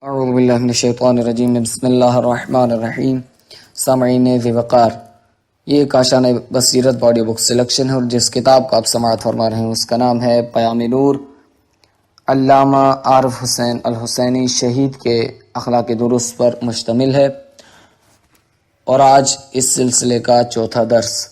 اعوذ باللہ من الشیطان الرجیم بسم اللہ الرحمن الرحیم۔ سامعین ذی وقار، یہ کاشان بصیرت آڈیو بک سلیکشن ہے اور جس کتاب کا آپ سماعت فرما رہے ہیں اس کا نام ہے پیام نور، علامہ عارف حسین الحسینی شہید کے اخلاق درست پر مشتمل ہے، اور آج اس سلسلے کا چوتھا درس۔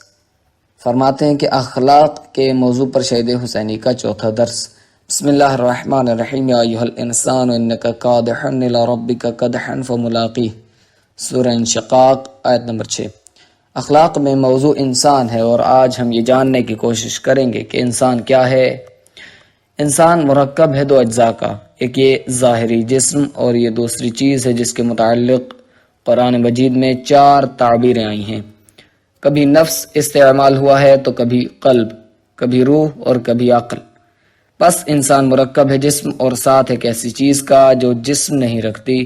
فرماتے ہیں کہ اخلاق کے موضوع پر شہید حسینی کا چوتھا درس۔ بسم اللہ الرحمن الرحیم۔ یا ایھا الانسان انک کادح الی ربک کدحا فملاقیہ، سورہ انشقاق آیت نمبر 6۔ اخلاق میں موضوع انسان ہے، اور آج ہم یہ جاننے کی کوشش کریں گے کہ انسان کیا ہے۔ انسان مرکب ہے دو اجزاء کا، ایک یہ ظاہری جسم اور یہ دوسری چیز ہے جس کے متعلق قرآن مجید میں 4 تعبیریں آئی ہیں۔ کبھی نفس استعمال ہوا ہے تو کبھی قلب، کبھی روح اور کبھی عقل۔ بس انسان مرکب ہے جسم اور ساتھ ایک ایسی چیز کا جو جسم نہیں رکھتی،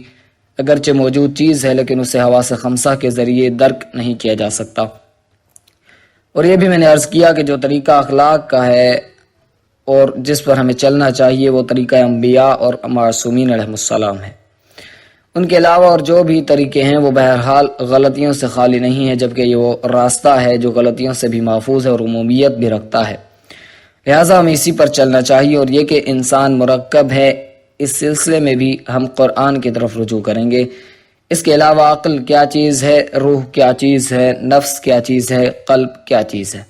اگرچہ موجود چیز ہے لیکن اسے حواس خمسہ کے ذریعے درک نہیں کیا جا سکتا۔ اور یہ بھی میں نے عرض کیا کہ جو طریقہ اخلاق کا ہے اور جس پر ہمیں چلنا چاہیے وہ طریقہ انبیاء اور معصومین علیہ السلام ہے۔ ان کے علاوہ اور جو بھی طریقے ہیں وہ بہرحال غلطیوں سے خالی نہیں ہے، جبکہ یہ وہ راستہ ہے جو غلطیوں سے بھی محفوظ ہے اور عمومیت بھی رکھتا ہے، لہٰذا ہمیں اسی پر چلنا چاہیے۔ اور یہ کہ انسان مرکب ہے، اس سلسلے میں بھی ہم قرآن کی طرف رجوع کریں گے۔ اس کے علاوہ عقل کیا چیز ہے، روح کیا چیز ہے، نفس کیا چیز ہے، قلب کیا چیز ہے،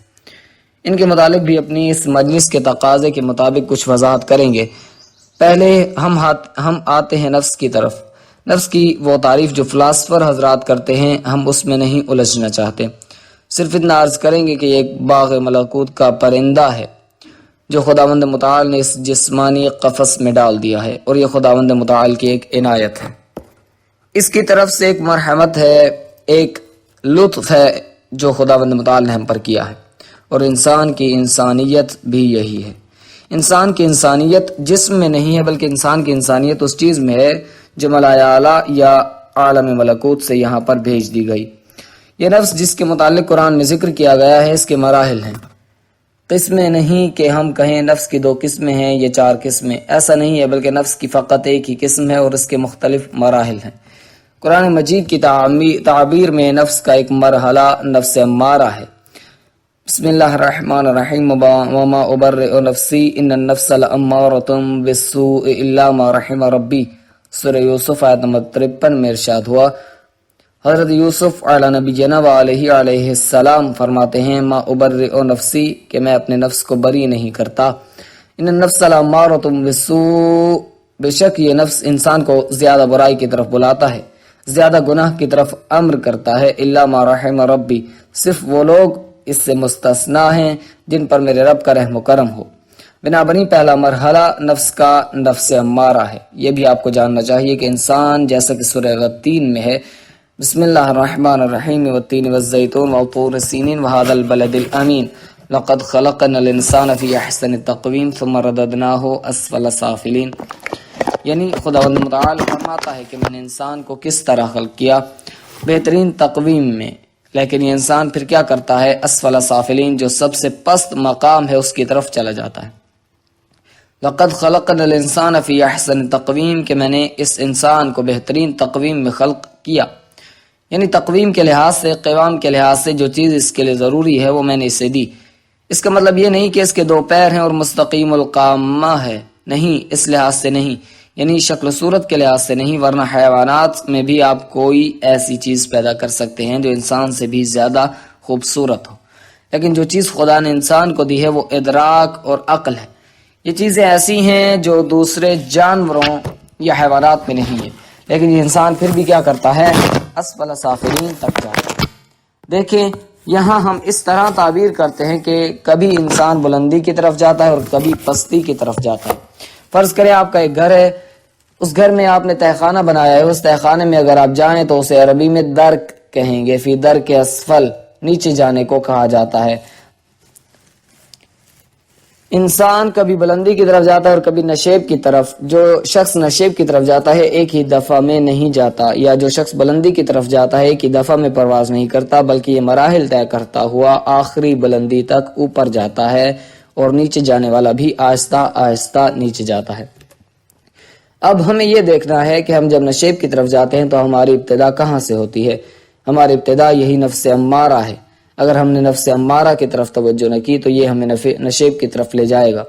ان کے متعلق بھی اپنی اس مجلس کے تقاضے کے مطابق کچھ وضاحت کریں گے۔ پہلے ہم آتے ہیں نفس کی طرف۔ نفس کی وہ تعریف جو فلاسفر حضرات کرتے ہیں، ہم اس میں نہیں الجھنا چاہتے، صرف اتنا عرض کریں گے کہ یہ ایک باغ ملکوت کا پرندہ ہے جو خداوند متعال نے اس جسمانی قفس میں ڈال دیا ہے، اور یہ خداوند متعال کی ایک عنایت ہے، اس کی طرف سے ایک مرحمت ہے، ایک لطف ہے جو خداوند متعال نے ہم پر کیا ہے۔ اور انسان کی انسانیت بھی یہی ہے۔ انسان کی انسانیت جسم میں نہیں ہے، بلکہ انسان کی انسانیت اس چیز میں ہے جو ملائے اعلیٰ یا عالم ملکوت سے یہاں پر بھیج دی گئی۔ یہ نفس جس کے متعلق قرآن میں ذکر کیا گیا ہے، اس کے مراحل ہیں، قسمیں نہیں کہ ہم کہیں نفس کی 2 قسمیں ہیں یا 4 قسمیں، ایسا نہیں ہے، بلکہ نفس کی فقط ایک ہی قسم ہے اور اس کے مختلف مراحل ہیں۔ قرآن مجید کی تعبیر میں نفس کا ایک مرحلہ نفس امارہ ہے۔ بسم اللہ الرحمن الرحیم۔ وما ابرئ نفسی ان النفس لامارۃ بالسوء الا ما رحم ربی، سورہ یوسف آیت نمبر 53 میں ارشاد ہوا۔ حضرت یوسف علیہ نبینا علیہ السلام فرماتے ہیں ما ابرئ نفسی، کہ میں اپنے نفس کو بری نہیں کرتا، ان النفس لامارۃ بالسوء، بے شک یہ نفس انسان کو زیادہ برائی کی طرف بلاتا ہے، زیادہ گناہ کی طرف امر کرتا ہے، الا ما رحم ربی، صرف وہ لوگ اس سے مستثنا ہیں جن پر میرے رب کا رحم و کرم ہو۔ بنابراین پہلا مرحلہ نفس کا نفس امارہ ہے۔ یہ بھی آپ کو جاننا چاہیے کہ انسان جیسا کہ سورہ غتین میں ہے، بسم اللہ الرحمن الرحیم، والتین والزیتون وطور سینین وهذا البلد الامین لقد خلقنا الانسان فی احسن تقویم ثم رددناہ اسفل سافلین، یعنی خداوند متعال فرماتا ہے کہ میں نے انسان کو کس طرح خلق کیا، بہترین تقویم میں، لیکن یہ انسان پھر کیا کرتا ہے، اسفل سافلین، جو سب سے پست مقام ہے اس کی طرف چلا جاتا ہے۔ لقد خلقنا الانسان فی احسن تقویم، کہ میں نے اس انسان کو بہترین تقویم میں خلق کیا، یعنی تقویم کے لحاظ سے، قوام کے لحاظ سے جو چیز اس کے لیے ضروری ہے وہ میں نے اسے دی۔ اس کا مطلب یہ نہیں کہ اس کے 2 پیر ہیں اور مستقیم القامہ ہے، نہیں، اس لحاظ سے نہیں، یعنی شکل و صورت کے لحاظ سے نہیں، ورنہ حیوانات میں بھی آپ کوئی ایسی چیز پیدا کر سکتے ہیں جو انسان سے بھی زیادہ خوبصورت ہو، لیکن جو چیز خدا نے انسان کو دی ہے وہ ادراک اور عقل ہے۔ یہ چیزیں ایسی ہیں جو دوسرے جانوروں یا حیوانات میں نہیں ہے، لیکن یہ انسان پھر بھی کیا کرتا ہے، اسفل سافلین تک جاتا ہے۔ دیکھیں یہاں ہم اس طرح تعبیر کرتے ہیں کہ کبھی انسان بلندی کی طرف جاتا ہے اور کبھی پستی کی طرف جاتا ہے۔ فرض کریں آپ کا ایک گھر ہے، اس گھر میں آپ نے تہخانہ بنایا ہے، اس تہخانے میں اگر آپ جائیں تو اسے عربی میں درک کہیں گے، فی درک اسفل، نیچے جانے کو کہا جاتا ہے۔ انسان کبھی بلندی کی طرف جاتا ہے اور کبھی نشیب کی طرف۔ جو شخص نشیب کی طرف جاتا ہے ایک ہی دفعہ میں نہیں جاتا، یا جو شخص بلندی کی طرف جاتا ہے ایک ہی دفعہ میں پرواز نہیں کرتا، بلکہ یہ مراحل طے کرتا ہوا آخری بلندی تک اوپر جاتا ہے، اور نیچے جانے والا بھی آہستہ آہستہ نیچے جاتا ہے۔ اب ہمیں یہ دیکھنا ہے کہ ہم جب نشیب کی طرف جاتے ہیں تو ہماری ابتدا کہاں سے ہوتی ہے. ہماری ابتدا یہی نفس امارہ ہے. اگر ہم نے نفس امارہ کی طرف توجہ نہ کی تو یہ ہمیں نشیب کی طرف لے جائے گا.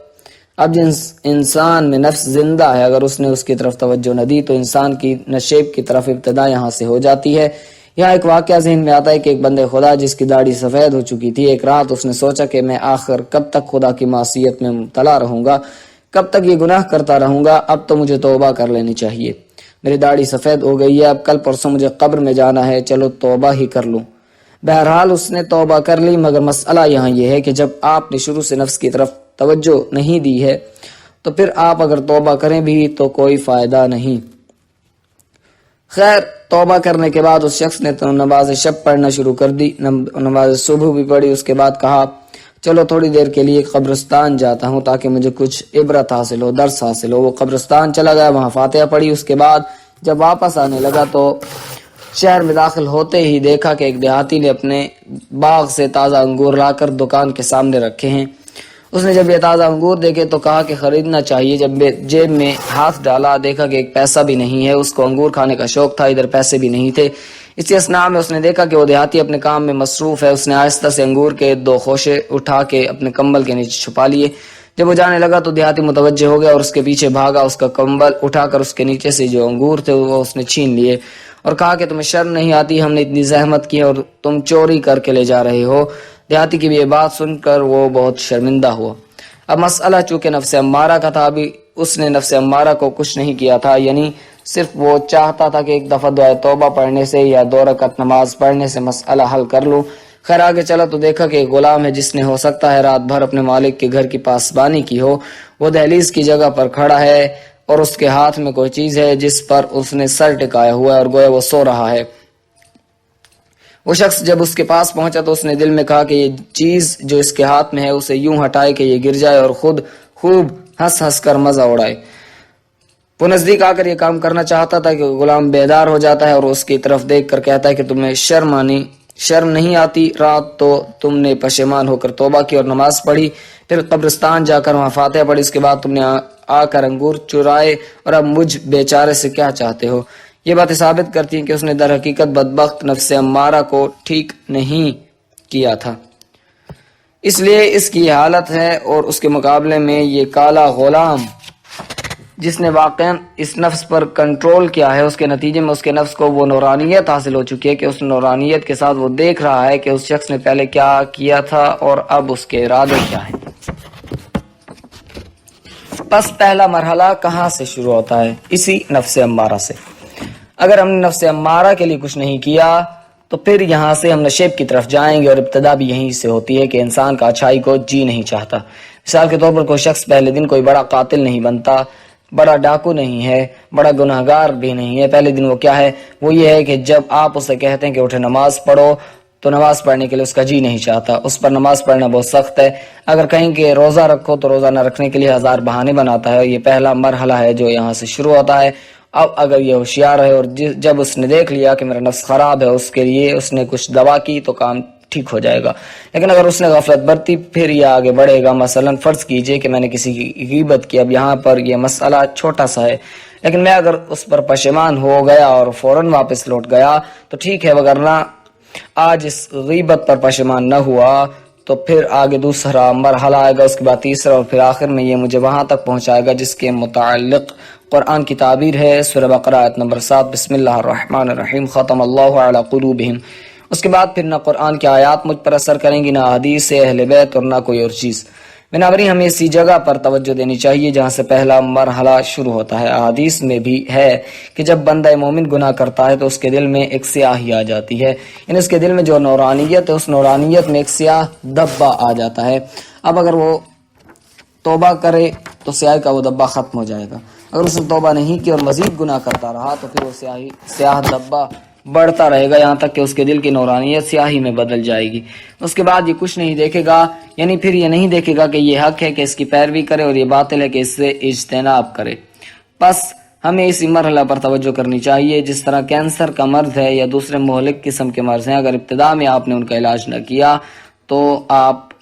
اب جس انسان میں نفس زندہ ہے، اگر اس نے اس کی طرف توجہ نہ دی تو انسان کی نشیب کی طرف ابتدا یہاں سے ہو جاتی ہے. یہاں ایک واقعہ ذہن میں آتا ہے کہ ایک بندے خدا جس کی داڑھی سفید ہو چکی تھی، ایک رات اس نے سوچا کہ میں آخر کب تک خدا کی معصیت میں مبتلا رہوں گا، کب تک یہ گناہ کرتا رہوں گا. اب تو مجھے توبہ کر لینی چاہیے. میری داڑھی سفید ہو گئی ہے، اب کل پرسوں مجھے قبر میں جانا ہے، چلو توبہ ہی کر لوں. بہرحال اس نے توبہ کر لی، مگر مسئلہ یہاں یہ ہے کہ جب آپ نے شروع سے نفس کی طرف توجہ نہیں دی ہے تو پھر آپ اگر توبہ کریں بھی تو کوئی فائدہ نہیں. خیر، توبہ کرنے کے بعد اس شخص نے تو نماز شب پڑھنا شروع کر دی. نماز صبح بھی پڑھی. اس کے بعد کہا چلو تھوڑی دیر کے لیے قبرستان جاتا ہوں تاکہ مجھے کچھ عبرت حاصل ہو، درس حاصل ہو. وہ قبرستان چلا گیا، وہاں فاتحہ پڑھی. اس کے بعد جب واپس آنے لگا تو شہر میں داخل ہوتے ہی دیکھا کہ ایک دیہاتی نے اپنے باغ سے تازہ انگور لا کر دکان کے سامنے رکھے ہیں. اس نے جب یہ تازہ انگور دیکھے تو کہا کہ خریدنا چاہیے. جب جیب میں ہاتھ ڈالا دیکھا کہ ایک پیسہ بھی نہیں ہے. اس کو انگور کھانے کا شوق تھا، ادھر پیسے بھی نہیں تھے. اسی اثناء میں اس نے دیکھا کہ وہ دیہاتی اپنے کام میں مصروف ہے. اس نے آہستہ سے انگور کے 2 خوشے اٹھا کے اپنے کمبل کے نیچے چھپا لیے. جب وہ جانے لگا تو دیہاتی متوجہ ہو گیا اور اس کے پیچھے بھاگا. اس کا کمبل اٹھا کر اس کے نیچے سے جو انگور تھے وہ اس نے چھین لیے اور کہا کہ تمہیں شرم نہیں آتی؟ ہم نے اتنی زحمت کی اور تم چوری کر کے لے جا رہے ہو. دیہاتی کی یہ بات سن کر وہ بہت شرمندہ ہوا. اب مسئلہ چونکہ نفس امارہ کا تھا، ابھی اس نے نفس امارہ کو کچھ نہیں کیا تھا، یعنی صرف وہ چاہتا تھا کہ ایک دفعہ دعائے توبہ پڑھنے سے یا 2 رکعت نماز پڑھنے سے مسئلہ حل کر لوں. خیر آگے چلا تو دیکھا کہ ایک غلام ہے جس نے ہو سکتا ہے رات بھر اپنے مالک کے گھر کی پاسبانی کی ہو. وہ دہلیز کی جگہ پر کھڑا ہے اور اس کے ہاتھ میں کوئی چیز ہے جس پر اس نے سر ٹکایا ہوا ہے اور گویا وہ سو رہا ہے. وہ شخص جب اس کے پاس پہنچا تو اس نے دل میں کہا کہ یہ چیز جو اس کے ہاتھ میں ہے اسے یوں ہٹائے کہ یہ گر جائے اور خود خوب ہنس ہنس کر مزہ اڑائے. وہ نزدیک آ کر یہ کام کرنا چاہتا تھا کہ غلام بیدار ہو جاتا ہے اور اس کی طرف دیکھ کر کہتا ہے کہ تمہیں شرم نہیں آتی؟ رات تو تم نے پشیمان ہو کر توبہ کی اور نماز پڑھی، پھر قبرستان جا کر وہاں فاتحہ پڑھی، اس کے بعد تم نے آ کر انگور چرائے اور اب مجھ بیچارے سے کیا چاہتے ہو؟ یہ باتیں ثابت کرتی ہیں کہ اس نے در حقیقت بدبخت نفس امارہ کو ٹھیک نہیں کیا تھا، اس لیے اس کی حالت ہے. اور اس کے مقابلے میں یہ کالا غلام جس نے واقعا اس نفس پر کنٹرول کیا ہے، اس کے نتیجے میں اس کے نفس کو وہ نورانیت حاصل ہو چکی ہے کہ اس نورانیت کے ساتھ وہ دیکھ رہا ہے کہ اس شخص نے پہلے کیا کیا تھا اور اب اس کے ارادے کیا ہیں. بس پہلا مرحلہ کہاں سے شروع ہوتا ہے؟ اسی نفس امارہ سے. اگر ہم نے نفس امارہ کے لیے کچھ نہیں کیا تو پھر یہاں سے ہم نشیب کی طرف جائیں گے اور ابتدا بھی یہیں سے ہوتی ہے کہ انسان کا اچھائی کو جی نہیں چاہتا. مثال کے طور پر کوئی شخص پہلے دن کوئی بڑا قاتل نہیں بنتا، بڑا ڈاکو نہیں ہے، بڑا گناہگار بھی نہیں ہے. پہلے دن وہ کیا ہے؟ وہ یہ ہے کہ جب آپ اسے کہتے ہیں کہ اٹھے نماز پڑھو تو نماز پڑھنے کے لیے اس کا جی نہیں چاہتا. اس پر نماز پڑھنا بہت سخت ہے. اگر کہیں کہ روزہ رکھو تو روزہ نہ رکھنے کے لیے 1000 بہانے بناتا ہے. یہ پہلا مرحلہ ہے جو یہاں سے شروع ہوتا ہے. اب اگر یہ ہوشیار ہے اور جب اس نے دیکھ لیا کہ میرا نفس خراب ہے، اس کے لیے اس نے کچھ دوا کی تو کام ٹھیک ہو جائے گا. لیکن اگر اس نے غفلت برتی پھر یہ آگے بڑھے گا. مثلا فرض کیجئے کہ میں نے کسی کی غیبت کی. اب یہاں پر یہ مسئلہ چھوٹا سا ہے، لیکن میں اگر اس پر پشیمان ہو گیا اور فوراً واپس لوٹ گیا تو ٹھیک ہے، وگرنہ آج اس غیبت پر پشیمان نہ ہوا تو پھر آگے دوسرا مرحلہ آئے گا، اس کے بعد تیسرا اور پھر آخر میں یہ مجھے وہاں تک پہنچائے گا جس کے متعلق قرآن کی تعبیر ہے. سورہ بقرہ آیت نمبر 7، بسم اللہ الرحمن الرحیم، ختم اللہ علی قلوبہم. اس کے بعد پھر نہ قرآن کی آیات مجھ پر اثر کریں گی، نہ حدیث اہل بیت اور نہ کوئی اور چیز. بنابراین ہمیں اسی جگہ پر توجہ دینی چاہیے جہاں سے پہلا مرحلہ شروع ہوتا ہے. احادیث میں بھی ہے کہ جب بندہ مومن گناہ کرتا ہے تو اس کے دل میں ایک سیاہی آ جاتی ہے، یعنی اس کے دل میں جو نورانیت ہے اس نورانیت میں ایک سیاہ دبا آ جاتا ہے. اب اگر وہ توبہ کرے تو سیاہی کا وہ دبا ختم ہو جائے گا. اگر اس نے توبہ نہیں کی اور مزید گناہ کرتا رہا تو پھر وہ سیاہ دبا بڑھتا رہے گا یہاں تک کہ اس کے دل کی نورانیت سیاہی میں بدل جائے گی. اس کے بعد یہ کچھ نہیں دیکھے گا، یعنی پھر یہ نہیں دیکھے گا کہ یہ حق ہے کہ اس کی پیروی کرے اور یہ باطل ہے کہ اس سے اجتناب کرے. بس ہمیں اسی مرحلہ پر توجہ کرنی چاہیے. جس طرح کینسر کا مرض ہے یا دوسرے مہلک قسم کے مرض ہیں، اگر ابتدا میں آپ نے ان کا علاج نہ کیا تو آپ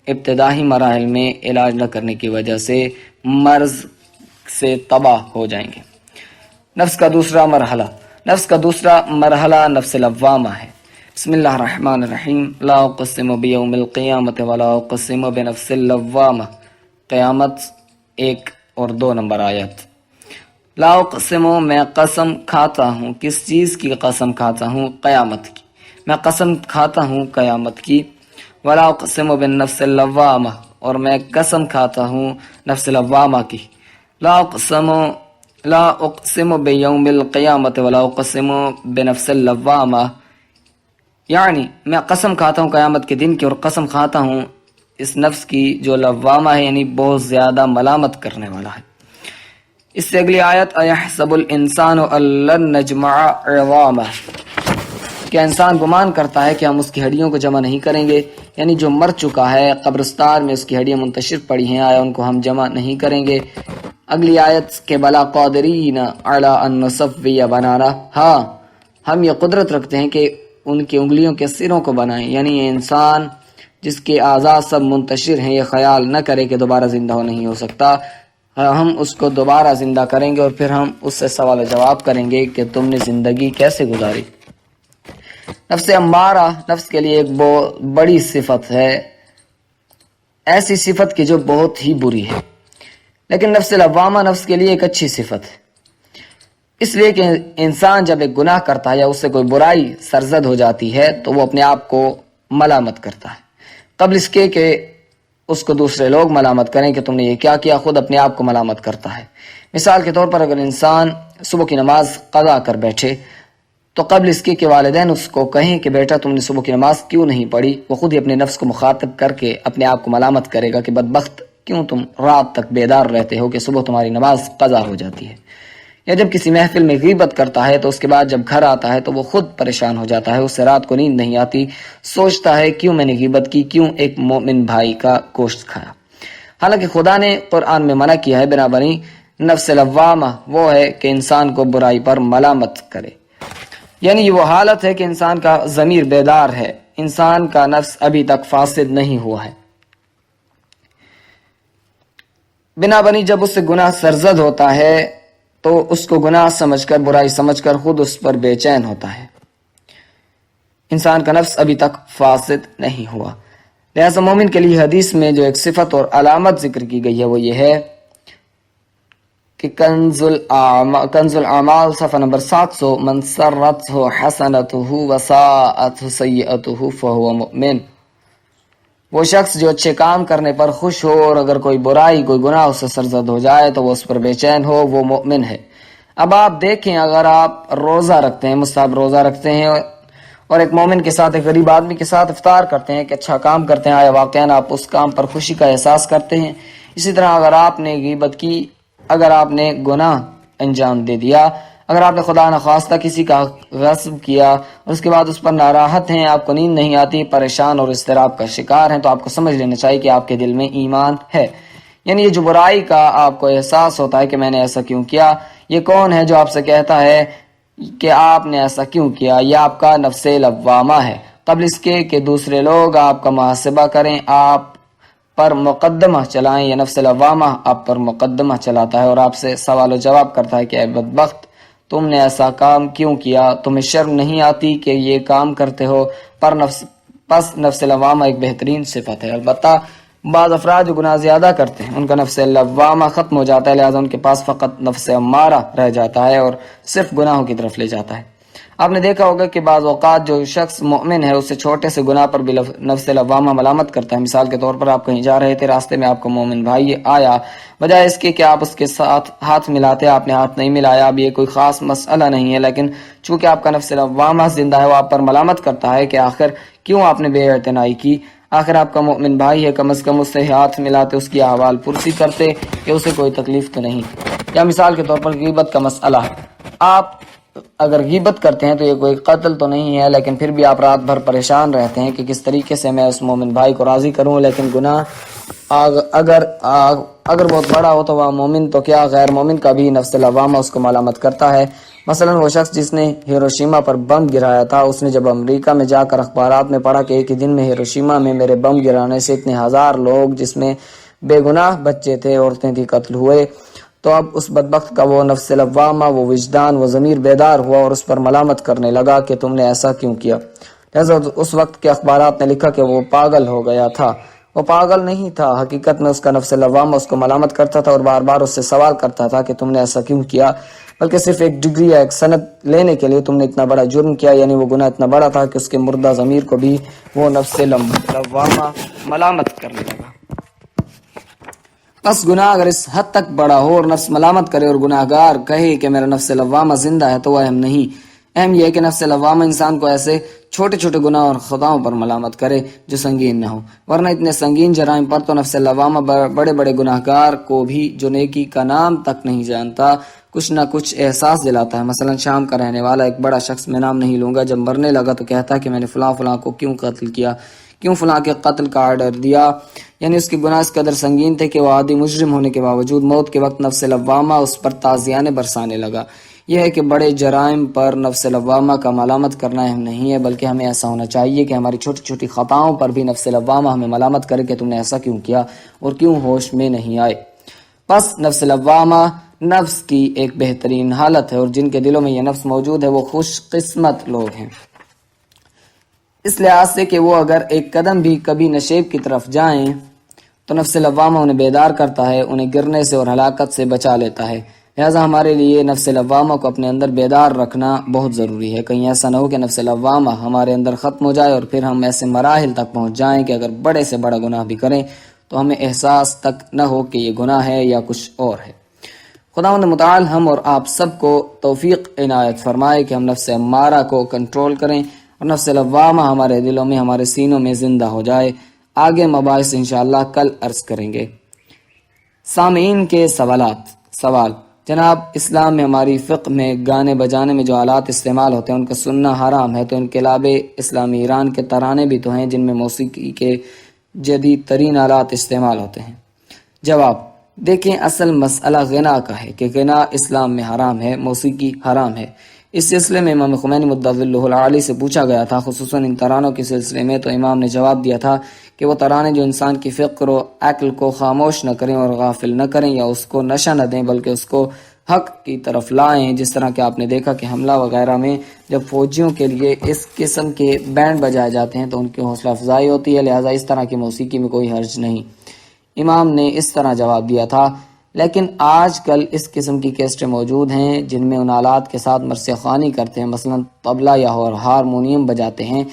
ابتدائی مراحل میں علاج نہ کرنے کی وجہ سے مرض سے تباہ ہو جائیں گے. نفس کا دوسرا مرحلہ نفس لوامہ ہے۔ بسم اللہ الرحمن الرحیم۔ لا اقسم بیوم القیامت ولا اقسم بنفس اللوامہ، قیامت 1 اور 2 نمبر آیت۔ لا اقسم، میں قسم کھاتا ہوں، کس چیز کی قسم کھاتا ہوں؟ قیامت کی، میں قسم کھاتا ہوں قیامت کی۔ ولا اقسم بالنفس اللوامہ، اور میں قسم کھاتا ہوں نفس لوامہ کی۔ لا اقسم بیوم القیامت ولا اقسم بنفس اللوامہ، یعنی میں قسم کھاتا ہوں قیامت کے دن کی، اور قسم کھاتا ہوں اس نفس کی جو لوامہ ہے، یعنی بہت زیادہ ملامت کرنے والا ہے۔ اس سے اگلی آیت، ایحسب الانسان ان لن نجمع عظامہ، کیا انسان گمان کرتا ہے کہ ہم اس کی ہڈیوں کو جمع نہیں کریں گے؟ یعنی جو مر چکا ہے، قبرستان میں اس کی ہڈیاں منتشر پڑی ہیں، آیا ان کو ہم جمع نہیں کریں گے؟ اگلی آیت کے بلا قادرین علی ان نسوی بنانا، ہاں ہم یہ قدرت رکھتے ہیں کہ ان کی انگلیوں کے سروں کو بنائیں، یعنی یہ انسان جس کے اعضاء سب منتشر ہیں، یہ خیال نہ کرے کہ دوبارہ زندہ نہیں ہو سکتا، ہم اس کو دوبارہ زندہ کریں گے اور پھر ہم اس سے سوال و جواب کریں گے کہ تم نے زندگی کیسے گزاری۔ نفس امارہ نفس کے لیے ایک بہت بڑی صفت ہے، ایسی صفت کی جو بہت ہی بری ہے، لیکن نفس لوامہ نفس کے لیے ایک اچھی صفت ہے، اس لیے کہ انسان جب ایک گناہ کرتا ہے یا اس سے کوئی برائی سرزد ہو جاتی ہے تو وہ اپنے آپ کو ملامت کرتا ہے، قبل اس کے کہ اس کو دوسرے لوگ ملامت کریں کہ تم نے یہ کیا کیا، خود اپنے آپ کو ملامت کرتا ہے۔ مثال کے طور پر اگر انسان صبح کی نماز قضا کر بیٹھے تو قبل اس کے کہ والدین اس کو کہیں کہ بیٹا تم نے صبح کی نماز کیوں نہیں پڑھی، وہ خود ہی اپنے نفس کو مخاطب کر کے اپنے آپ کو ملامت کرے گا کہ بدبخت، کیوں تم رات تک بیدار رہتے ہو کہ صبح تمہاری نماز قضا ہو جاتی ہے۔ یا جب کسی محفل میں غیبت کرتا ہے تو اس کے بعد جب گھر آتا ہے تو وہ خود پریشان ہو جاتا ہے، اس سے رات کو نیند نہیں آتی، سوچتا ہے کیوں میں نے غیبت کی، کیوں ایک مومن بھائی کا گوشت کھایا۔ حالانکہ خدا نے قرآن میں منع کیا ہے بنابراین نفس لوامہ وہ ہے کہ انسان کو برائی پر ملامت کرے، یعنی یہ وہ حالت ہے کہ انسان کا ضمیر بیدار ہے، انسان کا نفس ابھی تک فاسد نہیں ہوا ہے۔ بنابراین جب اس سے گناہ سرزد ہوتا ہے تو اس کو گناہ سمجھ کر، برائی سمجھ کر خود اس پر بے چین ہوتا ہے، انسان کا نفس ابھی تک فاسد نہیں ہوا۔ لہذا مومن کے لیے حدیث میں جو ایک صفت اور علامت ذکر کی گئی ہے وہ یہ ہے کہ کنز الاعمال صفحہ نمبر 700، من سرته حسنته وساءته سیئته فهو مؤمن، وہ شخص جو اچھے کام کرنے پر خوش ہو اور اگر کوئی برائی، کوئی گناہ اس سے سرزد ہو جائے تو وہ اس پر بے چین ہو، وہ مومن ہے۔ اب آپ دیکھیں، اگر آپ روزہ رکھتے ہیں، مستحب روزہ رکھتے ہیں اور ایک مومن کے ساتھ، ایک غریب آدمی کے ساتھ افطار کرتے ہیں، کہ اچھا کام کرتے ہیں، آیا واقعاً آپ اس کام پر خوشی کا احساس کرتے ہیں؟ اسی طرح اگر آپ نے غیبت کی، اگر آپ نے گناہ انجام دے دیا، اگر آپ نے خدا نخواستہ کسی کا غصب کیا اور اس کے بعد اس پر ناراحت ہیں، آپ کو نیند نہیں آتی، پریشان اور اضطراب کا شکار ہیں، تو آپ کو سمجھ لینا چاہیے کہ آپ کے دل میں ایمان ہے۔ یعنی یہ جو برائی کا آپ کو احساس ہوتا ہے کہ میں نے ایسا کیوں کیا، یہ کون ہے جو آپ سے کہتا ہے کہ آپ نے ایسا کیوں کیا؟ یہ آپ کا نفس لوامہ ہے، قبل اس کے کہ دوسرے لوگ آپ کا محاسبہ کریں، آپ پر مقدمہ چلائیں، یا نفس لوامہ آپ پر مقدمہ چلاتا ہے اور آپ سے سوال و جواب کرتا ہے کہ اے بدبخت، تم نے ایسا کام کیوں کیا؟ تمہیں شرم نہیں آتی کہ یہ کام کرتے ہو؟ پس نفس لوامہ ایک بہترین صفت ہے۔ البتہ بعض افراد جو گناہ زیادہ کرتے ہیں ان کا نفس لوامہ ختم ہو جاتا ہے، لہذا ان کے پاس فقط نفس امارہ رہ جاتا ہے اور صرف گناہوں کی طرف لے جاتا ہے۔ آپ نے دیکھا ہوگا کہ بعض اوقات جو شخص مؤمن ہے اسے چھوٹے سے گناہ پر بھی نفس لوامہ ملامت کرتا ہے۔ مثال کے طور پر آپ کہیں جا رہے تھے، راستے میں آپ کو مومن بھائی آیا، بجائے اس کے کہ آپ اس کے ساتھ ہاتھ ملاتے، آپ نے ہاتھ نہیں ملایا، اب یہ کوئی خاص مسئلہ نہیں ہے، لیکن چونکہ آپ کا نفس لوامہ زندہ ہے، وہ آپ پر ملامت کرتا ہے کہ آخر کیوں آپ نے بے اعتنائی کی، آخر آپ کا مومن بھائی ہے، کم از کم اس سے ہاتھ ملاتے، اس کی احوال پرسی کرتے کہ اسے کوئی تکلیف تو نہیں۔ یا مثال کے طور پر غیبت کا مسئلہ ہے، آپ اگر غیبت کرتے ہیں تو یہ کوئی قتل تو نہیں ہے، لیکن پھر بھی آپ رات بھر پریشان رہتے ہیں کہ کس طریقے سے میں اس مومن بھائی کو راضی کروں، لیکن گناہ اگر بہت بڑا ہو تو وہ مومن تو کیا غیر مومن کا بھی نفس لوامہ اس کو ملامت کرتا ہے۔ مثلا وہ شخص جس نے ہیروشیما پر بم گرایا تھا، اس نے جب امریکہ میں جا کر اخبارات میں پڑھا کہ ایک ہی دن میں ہیروشیما میں میرے بم گرانے سے اتنے ہزار لوگ جس میں بے گناہ بچے تھے، عورتیں تھی، قتل ہوئے، تو اب اس بدبخت کا وہ نفس لوامہ، وہ وجدان، وہ ضمیر بیدار ہوا اور اس پر ملامت کرنے لگا کہ تم نے ایسا کیوں کیا۔ لہذا اس وقت کے اخبارات نے لکھا کہ وہ پاگل ہو گیا تھا۔ وہ پاگل نہیں تھا، حقیقت میں اس کا نفس لوامہ اس کو ملامت کرتا تھا اور بار بار اس سے سوال کرتا تھا کہ تم نے ایسا کیوں کیا، بلکہ صرف ایک ڈگری یا ایک سند لینے کے لیے تم نے اتنا بڑا جرم کیا۔ یعنی وہ گناہ اتنا بڑا تھا کہ اس کے مردہ ضمیر کو بھی وہ نفس لوامہ ملامت کرنے لگا۔ بس گناہ اگر اس حد تک بڑا ہو اور نفس ملامت کرے اور گناہ گار کہے کہ میرا نفس لوامہ زندہ ہے تو وہ اہم نہیں۔ اہم یہ ہے کہ نفس لوامہ انسان کو ایسے چھوٹے چھوٹے گناہ اور خطاؤں پر ملامت کرے جو سنگین نہ ہو، ورنہ اتنے سنگین جرائم پر تو نفس لوامہ بڑے بڑے گناہ گار کو بھی جو نیکی کا نام تک نہیں جانتا کچھ نہ کچھ احساس دلاتا ہے۔ مثلا شام کا رہنے والا ایک بڑا شخص، میں نام نہیں لوں گا، جب مرنے لگا تو کہتا ہے کہ میں نے فلاں فلاں کو کیوں قتل کیا، کیوں فلاں کے قتل کا آرڈر دیا۔ یعنی اس کے گناہ اس قدر سنگین تھے کہ وہ عادی مجرم ہونے کے باوجود موت کے وقت نفس لوامہ اس پر تعزیانے برسانے لگا۔ یہ ہے کہ بڑے جرائم پر نفس لوامہ کا ملامت کرنا اہم نہیں ہے، بلکہ ہمیں ایسا ہونا چاہیے کہ ہماری چھوٹی چھوٹی خطاؤں پر بھی نفس لوامہ ہمیں ملامت کرے کہ تم نے ایسا کیوں کیا اور کیوں ہوش میں نہیں آئے۔ پس نفس لوامہ نفس کی ایک بہترین حالت ہے، اور جن کے دلوں میں یہ نفس موجود ہے وہ خوش قسمت لوگ ہیں، اس لحاظ سے کہ وہ اگر ایک قدم بھی کبھی نشیب کی طرف جائیں تو نفس لوامہ انہیں بیدار کرتا ہے، انہیں گرنے سے اور ہلاکت سے بچا لیتا ہے۔ لہذا ہمارے لیے نفس لوامہ کو اپنے اندر بیدار رکھنا بہت ضروری ہے۔ کہیں ایسا نہ ہو کہ نفس لوامہ ہمارے اندر ختم ہو جائے اور پھر ہم ایسے مراحل تک پہنچ جائیں کہ اگر بڑے سے بڑا گناہ بھی کریں تو ہمیں احساس تک نہ ہو کہ یہ گناہ ہے یا کچھ اور ہے۔ خداوند متعال ہم اور آپ سب کو توفیق عنایت فرمائے کہ ہم نفس امارہ کو کنٹرول کریں اور نفس لوامہ ہمارے دلوں میں، ہمارے سینوں میں زندہ ہو جائے۔ آگے مباحث انشاءاللہ کل عرض کریں گے۔ سامعین کے سوال: جناب، اسلام میں ہماری فقہ میں گانے بجانے میں جو آلات استعمال ہوتے ہیں ان کا سننا حرام ہے، تو انقلاب اسلامی ایران کے ترانے بھی تو ہیں جن میں موسیقی کے جدید ترین آلات استعمال ہوتے ہیں۔ جواب: دیکھیں، اصل مسئلہ غنا کا ہے کہ غنا اسلام میں حرام ہے، موسیقی حرام ہے۔ اس سلسلے میں امام خمینی مدظل اللہ العالی سے پوچھا گیا تھا، خصوصاً ان ترانوں کے سلسلے میں، تو امام نے جواب دیا تھا کہ وہ ترانے جو انسان کی فکر و عقل کو خاموش نہ کریں اور غافل نہ کریں یا اس کو نشہ نہ دیں بلکہ اس کو حق کی طرف لائیں، جس طرح کہ آپ نے دیکھا کہ حملہ وغیرہ میں جب فوجیوں کے لیے اس قسم کے بینڈ بجائے جاتے ہیں تو ان کی حوصلہ افزائی ہوتی ہے، لہٰذا اس طرح کی موسیقی میں کوئی حرج نہیں۔ امام نے اس طرح جواب دیا تھا۔ لیکن آج کل اس قسم کی کیسٹیں موجود ہیں جن میں ان آلات کے ساتھ مرثیہ خوانی کرتے ہیں، مثلا طبلہ یا ہارمونیم بجاتے ہیں۔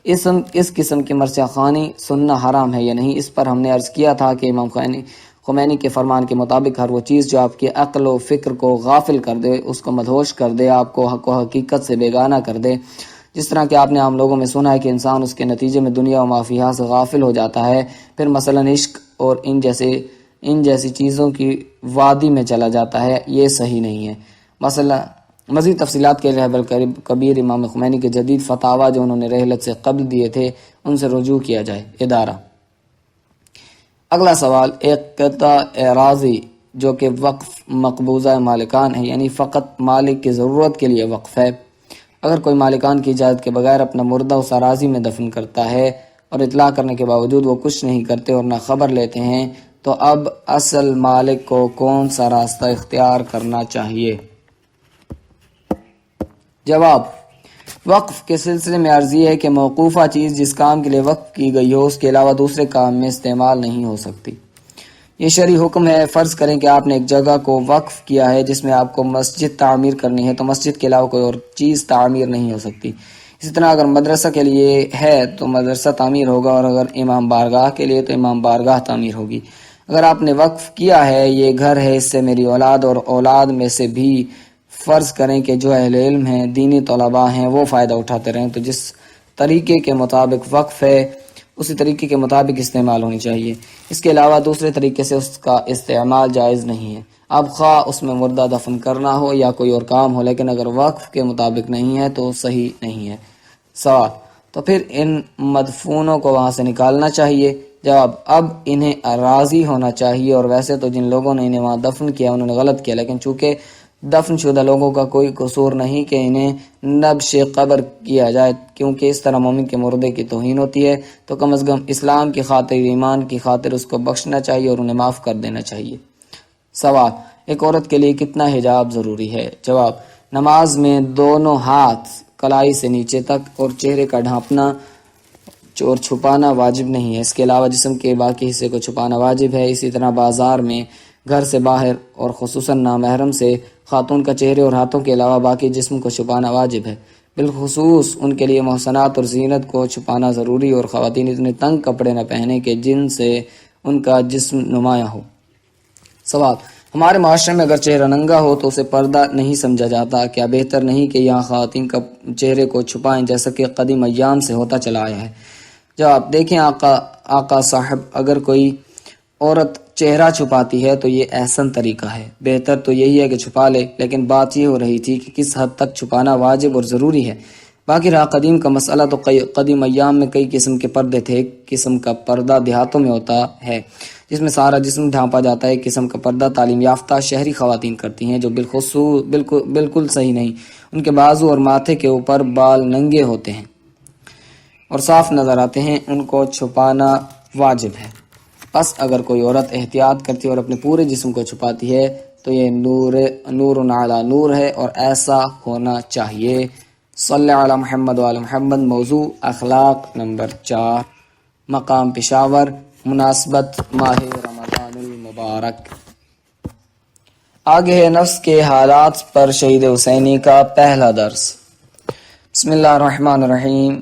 اس قسم کی مرثیہ خوانی سننا حرام ہے یا نہیں، اس پر ہم نے عرض کیا تھا کہ امام خمینی کے فرمان کے مطابق ہر وہ چیز جو آپ کی عقل و فکر کو غافل کر دے، اس کو مدہوش کر دے، آپ کو حق و حقیقت سے بیگانہ کر دے، جس طرح کہ آپ نے عام لوگوں میں سنا ہے کہ انسان اس کے نتیجے میں دنیا و ما فیہا سے غافل ہو جاتا ہے، پھر مثلا عشق اور ان جیسی چیزوں کی وادی میں چلا جاتا ہے، یہ صحیح نہیں ہے۔ مثلا مزید تفصیلات کے رہبر کبیر امام خمینی کے جدید فتاوا جو انہوں نے رحلت سے قبل دیے تھے ان سے رجوع کیا جائے۔ ادارہ۔ اگلا سوال: ایک قطع اراضی جو کہ وقف مقبوضہ مالکان ہے، یعنی فقط مالک کی ضرورت کے لیے وقف ہے، اگر کوئی مالکان کی اجازت کے بغیر اپنا مردہ اس اراضی میں دفن کرتا ہے اور اطلاع کرنے کے باوجود وہ کچھ نہیں کرتے اور نہ خبر لیتے ہیں، تو اب اصل مالک کو کون سا راستہ اختیار کرنا چاہیے؟ جواب: وقف کے سلسلے میں عرض یہ ہے کہ موقوفہ چیز جس کام کے لیے وقف کی گئی ہو اس کے علاوہ دوسرے کام میں استعمال نہیں ہو سکتی۔ یہ شرعی حکم ہے۔ فرض کریں کہ آپ نے ایک جگہ کو وقف کیا ہے جس میں آپ کو مسجد تعمیر کرنی ہے، تو مسجد کے علاوہ کوئی اور چیز تعمیر نہیں ہو سکتی۔ اسی طرح اگر مدرسہ کے لیے ہے تو مدرسہ تعمیر ہوگا، اور اگر امام بارگاہ کے لیے تو امام بارگاہ تعمیر ہوگی۔ اگر آپ نے وقف کیا ہے یہ گھر ہے، اس سے میری اولاد اور اولاد میں سے بھی فرض کریں کہ جو اہل علم ہیں، دینی طلباء ہیں، وہ فائدہ اٹھاتے رہیں، تو جس طریقے کے مطابق وقف ہے اسی طریقے کے مطابق استعمال ہونی چاہیے۔ اس کے علاوہ دوسرے طریقے سے اس کا استعمال جائز نہیں ہے، اب خواہ اس میں مردہ دفن کرنا ہو یا کوئی اور کام ہو، لیکن اگر وقف کے مطابق نہیں ہے تو صحیح نہیں ہے۔ سوال: تو پھر ان مدفونوں کو وہاں سے نکالنا چاہیے؟ جواب: اب انہیں راضی ہونا چاہیے، اور ویسے تو جن لوگوں نے انہیں وہاں دفن کیا انہوں نے غلط کیا، لیکن چونکہ دفن شدہ لوگوں کا کوئی قصور نہیں کہ انہیں نبش قبر کیا جائے، کیونکہ اس طرح مومن کے مردے کی توہین ہوتی ہے، تو کم از کم اسلام کی خاطر، ایمان کی خاطر اس کو بخشنا چاہیے اور انہیں معاف کر دینا چاہیے۔ سوال: ایک عورت کے لیے کتنا حجاب ضروری ہے؟ جواب: نماز میں دونوں ہاتھ کلائی سے نیچے تک اور چہرے کا ڈھانپنا اور چھپانا واجب نہیں ہے، اس کے علاوہ جسم کے باقی حصے کو چھپانا واجب ہے۔ اسی طرح بازار میں، گھر سے باہر اور خصوصاً نامحرم سے خاتون کا چہرے اور ہاتھوں کے علاوہ باقی جسم کو چھپانا واجب ہے، بالخصوص ان کے لیے محسنات اور زینت کو چھپانا ضروری، اور خواتین اتنے تنگ کپڑے نہ پہنیں کہ جن سے ان کا جسم نمایاں ہو۔ سوال: ہمارے معاشرے میں اگر چہرہ ننگا ہو تو اسے پردہ نہیں سمجھا جاتا، کیا بہتر نہیں کہ یہاں خواتین کا چہرے کو چھپائیں جیسا کہ قدیم ایام سے ہوتا چلا آیا ہے؟ جواب: دیکھیں آقا صاحب، اگر کوئی عورت چہرہ چھپاتی ہے تو یہ احسن طریقہ ہے، بہتر تو یہی ہے کہ چھپا لے، لیکن بات یہ ہو رہی تھی کہ کس حد تک چھپانا واجب اور ضروری ہے۔ باقی رہا قدیم کا مسئلہ، تو قدیم ایام میں کئی قسم کے پردے تھے۔ ایک قسم کا پردہ دیہاتوں میں ہوتا ہے جس میں سارا جسم ڈھانپا جاتا ہے۔ ایک قسم کا پردہ تعلیم یافتہ شہری خواتین کرتی ہیں، جو بالکل صحیح نہیں۔ ان کے بازو اور ماتھے کے اوپر بال ننگے ہوتے ہیں اور صاف نظر آتے ہیں، ان کو چھپانا واجب ہے۔ بس اگر کوئی عورت احتیاط کرتی ہے اور اپنے پورے جسم کو چھپاتی ہے تو یہ نور علی نور ہے، اور ایسا ہونا چاہیے۔ صلی علی محمد و علی محمد۔ موضوع: اخلاق، نمبر 4، مقام پشاور، مناسبت ماہ رمضان المبارک۔ آگے ہے نفس کے حالات پر شہید حسینی کا پہلا درس۔ بسم اللہ الرحمن الرحیم۔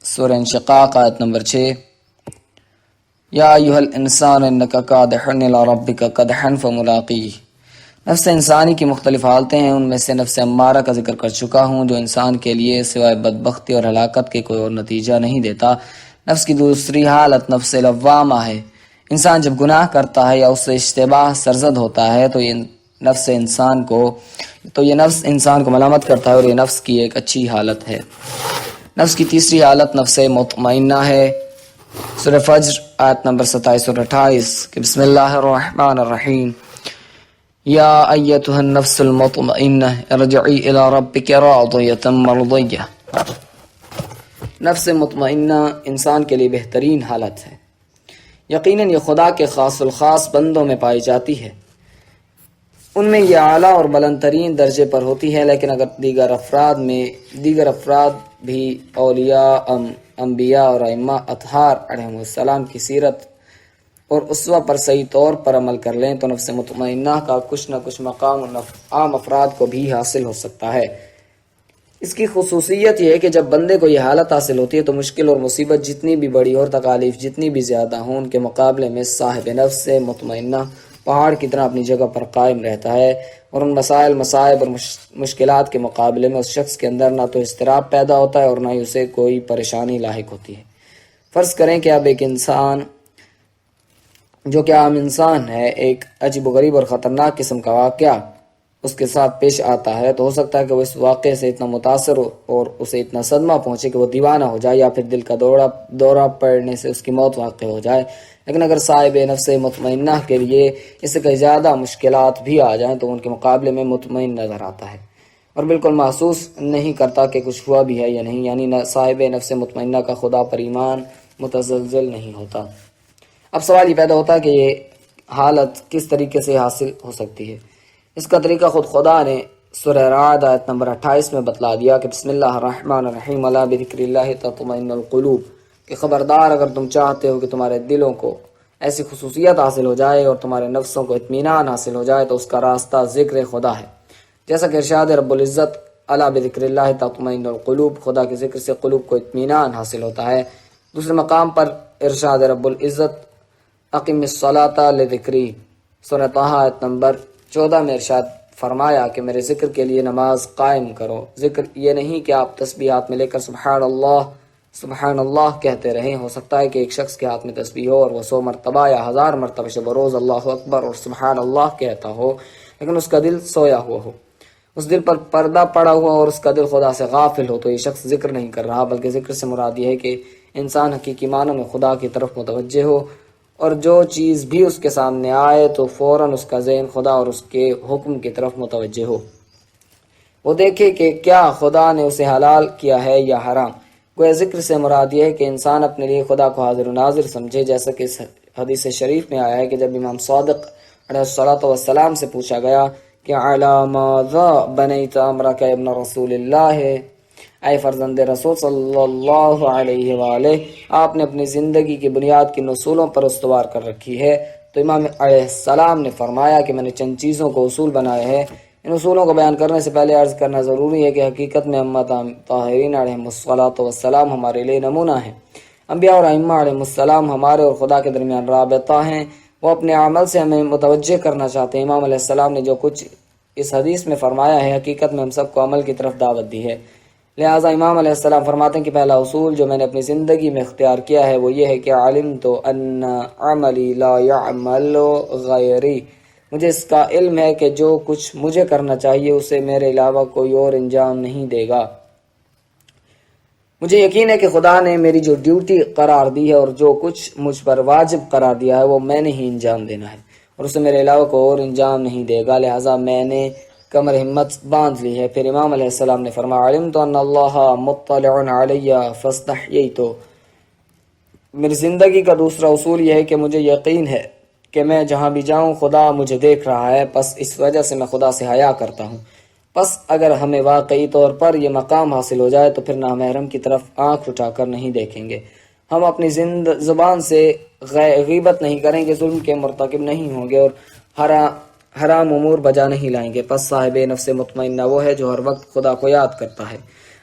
سورہ انشقاق، آیت نمبر 6۔ یا ایھا الانسان انک کادح الی ربک کدحا فملاقیہ۔ نفس انسانی کی مختلف حالتیں ہیں، ان میں سے نفس امارہ کا ذکر کر چکا ہوں، جو انسان کے لیے سوائے بدبختی اور ہلاکت کے کوئی اور نتیجہ نہیں دیتا۔ نفس کی دوسری حالت نفس لوامہ ہے۔ انسان جب گناہ کرتا ہے یا اس سے اشتباہ سرزد ہوتا ہے تو یہ نفس انسان کو ملامت کرتا ہے، اور یہ نفس کی ایک اچھی حالت ہے۔ نفس کی تیسری حالت نفس مطمئنہ ہے۔ سورہ فجر، آیت نمبر 27 اور 28 کہ بسم اللہ الرحمن الرحیم۔ یا ایتھا النفس المطمئنہ ارجعی الی ربک راضیۃ مرضیہ۔ نفس مطمئنہ انسان کے لیے بہترین حالت ہے۔ یقیناً یہ خدا کے خاص الخاص بندوں میں پائی جاتی ہے، ان میں یہ اعلیٰ اور بلند ترین درجے پر ہوتی ہے، لیکن اگر دیگر افراد بھی اولیاء، انبیاء اور ائمہ اطہار علیہم السلام کی سیرت اور اسوہ پر صحیح طور پر عمل کر لیں تو نفس مطمئنہ کا کچھ نہ کچھ مقام عام افراد کو بھی حاصل ہو سکتا ہے۔ اس کی خصوصیت یہ ہے کہ جب بندے کو یہ حالت حاصل ہوتی ہے تو مشکل اور مصیبت جتنی بھی بڑی اور تکالیف جتنی بھی زیادہ ہوں، ان کے مقابلے میں صاحب نفس مطمئنہ پہاڑ کی طرح اپنی جگہ پر قائم رہتا ہے، اور ان مسائل، مصائب اور مشکلات کے مقابلے میں اس شخص کے اندر نہ تو اضطراب پیدا ہوتا ہے اور نہ ہی اسے کوئی پریشانی لاحق ہوتی ہے۔ فرض کریں کہ اب ایک انسان جو کہ عام انسان ہے، ایک عجیب و غریب اور خطرناک قسم کا واقعہ اس کے ساتھ پیش آتا ہے، تو ہو سکتا ہے کہ وہ اس واقعے سے اتنا متاثر ہو اور اسے اتنا صدمہ پہنچے کہ وہ دیوانہ ہو جائے، یا پھر دل کا دورہ پڑنے سے اس کی موت واقع ہو جائے۔ لیکن اگر صاحب نفس مطمئنہ کے لیے اس سے کئی زیادہ مشکلات بھی آ جائیں تو ان کے مقابلے میں مطمئن نظر آتا ہے اور بالکل محسوس نہیں کرتا کہ کچھ ہوا بھی ہے یا نہیں، یعنی صاحب نفس مطمئنہ کا خدا پر ایمان متزلزل نہیں ہوتا۔ اب سوال یہ پیدا ہوتا ہے کہ یہ حالت کس طریقے سے حاصل ہو سکتی ہے؟ اس کا طریقہ خود خدا نے سورہ رعد آیت نمبر 28 میں بتلا دیا کہ بسم اللہ الرحمن الرحیم الا بذکر اللہ تطمئن القلوب، کہ خبردار اگر تم چاہتے ہو کہ تمہارے دلوں کو ایسی خصوصیت حاصل ہو جائے اور تمہارے نفسوں کو اطمینان حاصل ہو جائے تو اس کا راستہ ذکر خدا ہے، جیسا کہ ارشاد رب العزت الا بذکر اللہ تطمئن القلوب، خدا کے ذکر سے قلوب کو اطمینان حاصل ہوتا ہے۔ دوسرے مقام پر ارشاد رب العزت اقم الصلاۃ لذکری، سورہ طہ آیت نمبر 14 میں ارشاد فرمایا کہ میرے ذکر کے لیے نماز قائم کرو۔ ذکر یہ نہیں کہ آپ تسبیحات میں لے کر سبحان اللہ کہتے رہیں، ہو سکتا ہے کہ ایک شخص کے ہاتھ میں تسبیح ہو اور وہ 100 مرتبہ یا 1000 مرتبہ شب روز اللہ اکبر اور سبحان اللہ کہتا ہو، لیکن اس کا دل سویا ہوا ہو، اس دل پر پردہ پڑا ہوا اور اس کا دل خدا سے غافل ہو، تو یہ شخص ذکر نہیں کر رہا، بلکہ ذکر سے مراد یہ ہے کہ انسان حقیقی معنوں میں خدا کی طرف متوجہ ہو، اور جو چیز بھی اس کے سامنے آئے تو فوراً اس کا ذہن خدا اور اس کے حکم کی طرف متوجہ ہو، وہ دیکھے کہ کیا خدا نے اسے حلال کیا ہے یا حرام۔ گویا ذکر سے مراد یہ ہے کہ انسان اپنے لیے خدا کو حاضر و ناظر سمجھے، جیسا کہ اس حدیث شریف میں آیا ہے کہ جب امام صادق علیہ الصلوۃ والسلام سے پوچھا گیا کہ علی ماذا بنیت امرک ابن رسول اللہ، اے فرزند رسول صلی اللہ علیہ وآلہ، آپ نے اپنی زندگی کی بنیاد کن اصولوں پر استوار کر رکھی ہے؟ تو امام علیہ السلام نے فرمایا کہ میں نے چند چیزوں کو اصول بنایا ہے۔ ان اصولوں کو بیان کرنے سے پہلے عرض کرنا ضروری ہے کہ حقیقت میں امت طاہرین علیہ السلام ہمارے لیے نمونہ ہیں۔ انبیاء اور ائمہ علیہ السلام ہمارے اور خدا کے درمیان رابطہ ہیں، وہ اپنے عمل سے ہمیں متوجہ کرنا چاہتے ہیں۔ امام علیہ السلام نے جو کچھ اس حدیث میں فرمایا ہے، حقیقت میں ہم سب کو عمل کی طرف دعوت دی ہے۔ لہٰذا امام علیہ السلام فرماتے ہیں کہ پہلا اصول جو میں نے اپنی زندگی میں اختیار کیا ہے وہ یہ ہے کہ علمت ان عملی لا يعمل غیری، مجھے اس کا علم ہے کہ جو کچھ مجھے کرنا چاہیے اسے میرے علاوہ کوئی اور انجام نہیں دے گا۔ مجھے یقین ہے کہ خدا نے میری جو ڈیوٹی قرار دی ہے اور جو کچھ مجھ پر واجب قرار دیا ہے وہ میں نے ہی انجام دینا ہے اور اسے میرے علاوہ کوئی اور انجام نہیں دے گا، لہٰذا میں نے کمر ہمت باندھ لی ہے۔ پھر امام علیہ السلام نے فرمایا علمت ان اللہ مطلع علی فاستحییت، میری زندگی کا دوسرا اصول یہ ہے کہ مجھے یقین ہے کہ میں جہاں بھی جاؤں خدا مجھے دیکھ رہا ہے، پس اس وجہ سے میں خدا سے حیا کرتا ہوں۔ پس اگر ہمیں واقعی طور پر یہ مقام حاصل ہو جائے تو پھر نامحرم کی طرف آنکھ اٹھا کر نہیں دیکھیں گے، ہم اپنی زبان سے غیبت نہیں کریں گے، ظلم کے مرتکب نہیں ہوں گے اور حرام امور بجا نہیں لائیں گے۔ پس صاحب نفس مطمئنہ وہ ہے جو ہر وقت خدا کو یاد کرتا ہے۔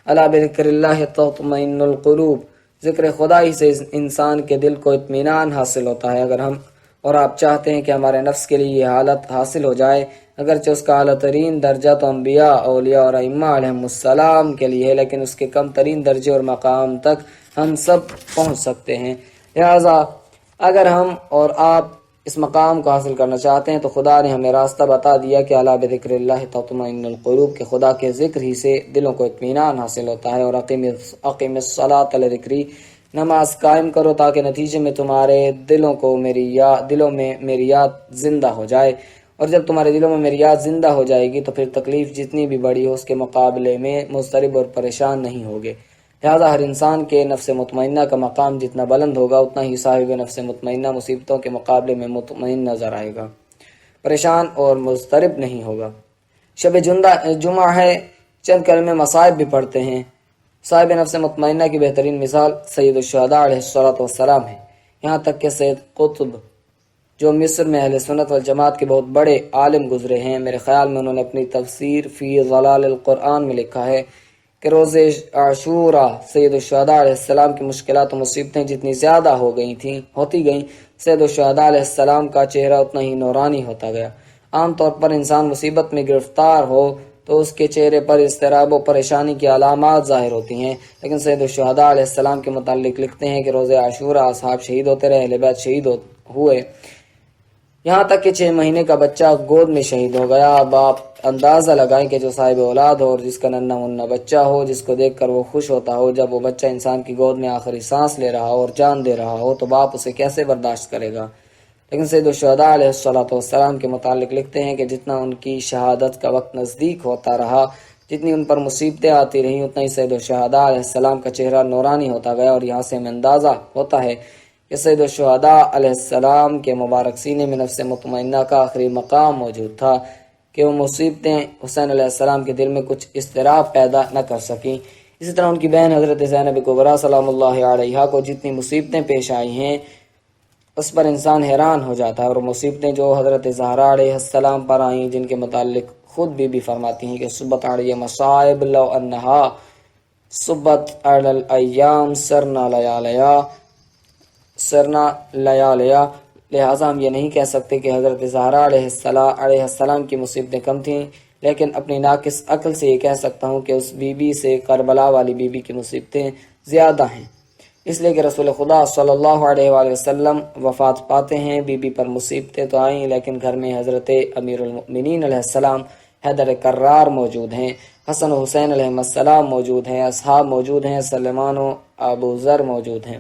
الا بذکر اللہ تطمئن القلوب، ذکر خدا ہی سے انسان کے دل کو اطمینان حاصل ہوتا ہے۔ اگر ہم اور آپ چاہتے ہیں کہ ہمارے نفس کے لیے یہ حالت حاصل ہو جائے، اگرچہ اس کا اعلیٰ ترین درجہ تو انبیاء، اولیاء اور ائمہ علیہم السلام کے لیے ہے، لیکن اس کے کم ترین درجے اور مقام تک ہم سب پہنچ سکتے ہیں۔ لہٰذا اگر ہم اور آپ اس مقام کو حاصل کرنا چاہتے ہیں تو خدا نے ہمیں راستہ بتا دیا کہ الا بذکر اللہ تطمئن القلوب، کہ خدا کے ذکر ہی سے دلوں کو اطمینان حاصل ہوتا ہے۔ اور اقیم الصلاۃ لذکری، نماز قائم کرو تاکہ نتیجے میں تمہارے دلوں میں میری یاد زندہ ہو جائے، اور جب تمہارے دلوں میں میری یاد زندہ ہو جائے گی تو پھر تکلیف جتنی بھی بڑی ہو اس کے مقابلے میں مضطرب اور پریشان نہیں ہوگے۔ لہٰذا ہر انسان کے نفس مطمئنہ کا مقام جتنا بلند ہوگا اتنا ہی صاحب نفس مطمئنہ مصیبتوں کے مقابلے میں مطمئن نظر آئے گا، پریشان اور مضطرب نہیں ہوگا۔ شب جمعہ ہے، چند کلمے مصائب بھی پڑھتے ہیں۔ صاحب نفس مطمئنہ کی بہترین مثال سید الشہداء علیہ الصلوۃ والسلام ہے، یہاں تک کہ سید قطب جو مصر میں اہل سنت والجماعت کے بہت بڑے عالم گزرے ہیں، میرے خیال میں انہوں نے اپنی تفسیر فی ظلال القرآن میں لکھا ہے کہ روز عاشورہ سید الشہداء علیہ السلام کی مشکلات و مصیبتیں جتنی زیادہ ہوتی گئیں، سید الشہداء علیہ السلام کا چہرہ اتنا ہی نورانی ہوتا گیا۔ عام طور پر انسان مصیبت میں گرفتار ہو تو اس کے چہرے پر اضطراب و پریشانی کی علامات ظاہر ہوتی ہیں، لیکن سید الشہداء علیہ السلام کے متعلق لکھتے ہیں کہ روز عاشورہ اصحاب شہید ہوتے رہے، اہل بیت شہید ہوئے، یہاں تک کہ 6 مہینے کا بچہ گود میں شہید ہو گیا۔ اب آپ اندازہ لگائیں کہ جو صاحب اولاد ہو اور جس کا ننھا منھا بچہ ہو، جس کو دیکھ کر وہ خوش ہوتا ہو، جب وہ بچہ انسان کی گود میں آخری سانس لے رہا ہو اور جان دے رہا ہو تو باپ اسے کیسے برداشت کرے گا؟ لیکن سید الشہداء علیہ السلام کے متعلق لکھتے ہیں کہ جتنا ان کی شہادت کا وقت نزدیک ہوتا رہا، جتنی ان پر مصیبتیں آتی رہیں، اتنا ہی سید الشہداء علیہ السلام کا چہرہ نورانی ہوتا گیا، اور یہاں سے ہمیں اندازہ ہوتا ہے کہ سید الشہداء علیہ السلام کے مبارک سینے میں نفس مطمئنہ کا آخری مقام موجود تھا کہ وہ مصیبتیں حسین علیہ السلام کے دل میں کچھ اضطراب پیدا نہ کر سکیں۔ اسی طرح ان کی بہن حضرت زینب کبریٰ سلام اللہ علیہا کو جتنی مصیبتیں پیش آئی ہیں اس پر انسان حیران ہو جاتا ہے، اور مصیبتیں جو حضرت زہرا علیہ السلام پر آئیں جن کے متعلق خود بھی فرماتی ہیں کہ صبت علی مصائب لو انہا صبت علی الایام سرنا لیالیا، لہٰذا ہم یہ نہیں کہہ سکتے کہ حضرت زہرا علیہ السلام کی مصیبتیں کم تھیں، لیکن اپنی ناقص عقل سے یہ کہہ سکتا ہوں کہ اس بی بی سے کربلا والی بی بی کی مصیبتیں زیادہ ہیں، اس لیے کہ رسول خدا صلی اللہ علیہ وآلہ وسلم وفات پاتے ہیں، بی بی پر مصیبتیں تو آئیں لیکن گھر میں حضرت امیر المؤمنین علیہ السلام حیدر کرار موجود ہیں، حسن و حسین علیہ السلام موجود ہیں، اصحاب موجود ہیں، سلمان و ابو ذر موجود ہیں،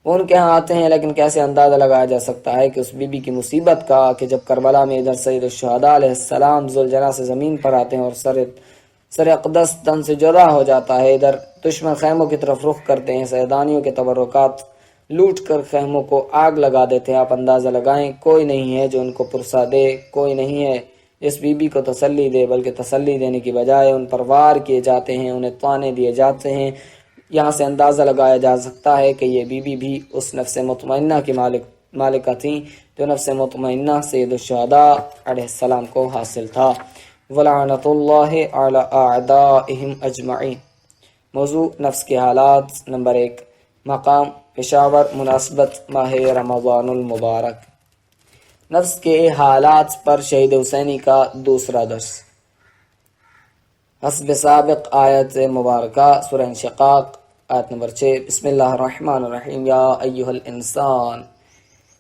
وہ ان کے ہاں آتے ہیں، لیکن کیسے اندازہ لگایا جا سکتا ہے کہ اس بی بی کی مصیبت کا کہ جب کربلا میں ادھر سید الشہداء علیہ السلام ذوالجناح سے زمین پر آتے ہیں اور سر اقدس تن سے جدا ہو جاتا ہے، ادھر دشمن خیموں کی طرف رخ کرتے ہیں، سیدانیوں کے تبرکات لوٹ کر خیموں کو آگ لگا دیتے ہیں۔ آپ اندازہ لگائیں، کوئی نہیں ہے جو ان کو پرسا دے، کوئی نہیں ہے اس بی بی کو تسلی دے، بلکہ تسلی دینے کی بجائے ان پر وار کیے جاتے ہیں، انہیں طعنے دیے جاتے ہیں۔ یہاں سے اندازہ لگایا جا سکتا ہے کہ یہ بی بی بھی اس نفس مطمئنہ کی مالکہ تھیں جو نفس مطمئنہ سید الشہداء علیہ السلام کو حاصل تھا۔ وَلَعْنَةُ اللَّهِ عَلَىٰ أَعْدَائِهِمْ أَجْمَعِينَ۔ موضوع نفس کے حالات۔ نمبر 1، مقام پشاور، مناسبت ماہ رمضان المبارک۔ نفس کے حالات پر شہید حسینی کا دوسرا درس۔ حسب سابق آیت مبارکہ سورہ انشقاق آیت نمبر 6۔ بسم اللہ الرحمن الرحیم۔ یا ایہا الانسان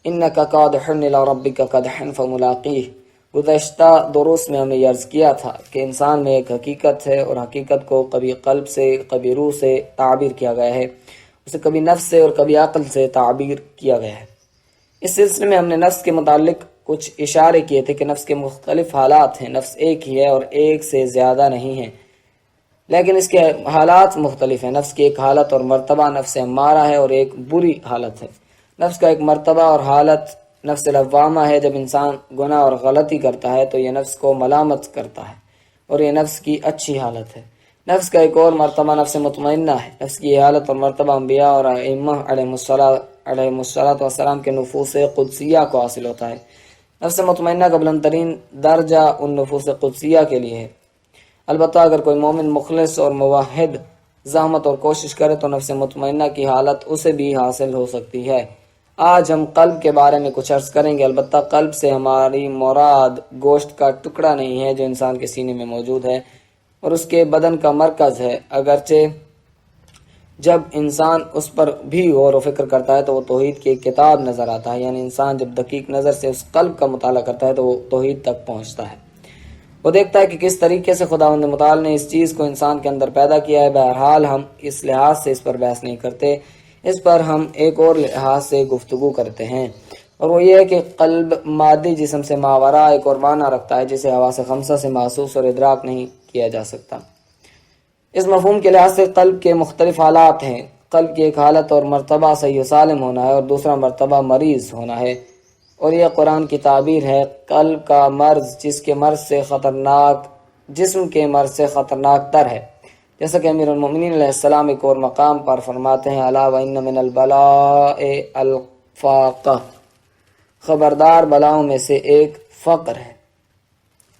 انک قادح الی ربک قدحا فملاقیہ۔ گزشتہ دروس میں ہم نے عرض کیا تھا کہ انسان میں ایک حقیقت ہے، اور حقیقت کو کبھی قلب سے، کبھی روح سے تعبیر کیا گیا ہے، اسے کبھی نفس سے اور کبھی عقل سے تعبیر کیا گیا ہے۔ اس سلسلے میں ہم نے نفس کے متعلق کچھ اشارے کیے تھے کہ نفس کے مختلف حالات ہیں، نفس ایک ہی ہے اور ایک سے زیادہ نہیں ہے، لیکن اس کے حالات مختلف ہیں۔ نفس کی ایک حالت اور مرتبہ نفس امارہ ہے اور ایک بری حالت ہے۔ نفس کا ایک مرتبہ اور حالت نفس لوامہ ہے۔ جب انسان گناہ اور غلطی کرتا ہے تو یہ نفس کو ملامت کرتا ہے اور یہ نفس کی اچھی حالت ہے۔ نفس کا ایک اور مرتبہ نفس مطمئنہ ہے۔ نفس کی حالت اور مرتبہ انبیاء اور ائمہ علیہم السلام کے نفوس قدسیہ کو حاصل ہوتا ہے۔ نفس مطمئنہ کا بلند ترین درجہ ان نفوس قدسیہ کے لیے ہے۔ البتہ اگر کوئی مومن مخلص اور موحد زحمت اور کوشش کرے تو نفس مطمئنہ کی حالت اسے بھی حاصل ہو سکتی ہے۔ آج ہم قلب کے بارے میں کچھ عرض کریں گے۔ البتہ قلب سے ہماری مراد گوشت کا ٹکڑا نہیں ہے جو انسان کے سینے میں موجود ہے اور اس کے بدن کا مرکز ہے، اگرچہ جب انسان اس پر بھی غور و فکر کرتا ہے تو وہ توحید کی ایک کتاب نظر آتا ہے، یعنی انسان جب دقیق نظر سے اس قلب کا مطالعہ کرتا ہے تو وہ توحید تک پہنچتا ہے۔ وہ دیکھتا ہے کہ کس طریقے سے خداوند متعال نے اس چیز کو انسان کے اندر پیدا کیا ہے۔ بہرحال ہم اس لحاظ سے اس پر بحث نہیں کرتے، اس پر ہم ایک اور لحاظ سے گفتگو کرتے ہیں، اور وہ یہ ہے کہ قلب مادی جسم سے ماورا ایک اور معنی رکھتا ہے جسے حواس خمسہ سے محسوس اور ادراک نہیں کیا جا سکتا۔ اس مفہوم کے لحاظ سے قلب کے مختلف حالات ہیں۔ قلب کی ایک حالت اور مرتبہ صحیح و سالم ہونا ہے اور دوسرا مرتبہ مریض ہونا ہے، اور یہ قرآن کی تعبیر ہے۔ قلب کا مرض جس کے مرض سے خطرناک جسم کے مرض سے خطرناک تر ہے، جیسا کہ امیر المؤمنین علیہ السلام ایک اور مقام پر فرماتے ہیں، الا وان من البلاء الفاقہ، خبردار بلاؤں میں سے ایک فقر ہے،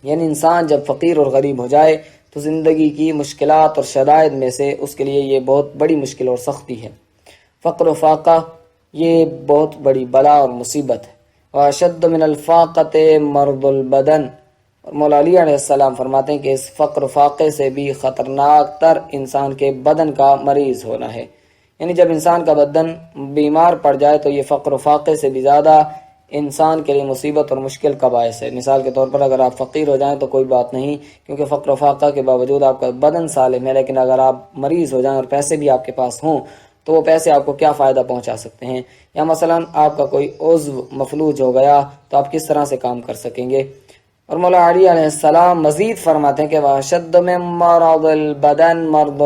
یعنی انسان جب فقیر اور غریب ہو جائے تو زندگی کی مشکلات اور شدائد میں سے اس کے لیے یہ بہت بڑی مشکل اور سختی ہے۔ فقر و فاقہ یہ بہت بڑی بلا اور مصیبت ہے۔ واشد من الفاقۃ مرض البدن، اور مولا علی علیہ السلام فرماتے ہیں کہ اس فقر و فاقے سے بھی خطرناک تر انسان کے بدن کا مریض ہونا ہے، یعنی جب انسان کا بدن بیمار پڑ جائے تو یہ فقر و فاقے سے بھی زیادہ انسان کے لیے مصیبت اور مشکل کا باعث ہے۔ مثال کے طور پر اگر آپ فقیر ہو جائیں تو کوئی بات نہیں، کیونکہ فقر و فاقہ کے باوجود آپ کا بدن سالم ہے، لیکن اگر آپ مریض ہو جائیں اور پیسے بھی آپ کے پاس ہوں تو وہ پیسے آپ کو کیا فائدہ پہنچا سکتے ہیں؟ یا مثلا آپ کا کوئی عضو مفلوج ہو گیا تو آپ کس طرح سے کام کر سکیں گے؟ اور مولا علی علیہ السلام مزید فرماتے ہیں کہ وَأَشَدُّ مِن مَرَضِ الْبَدَنِ مَرْضُ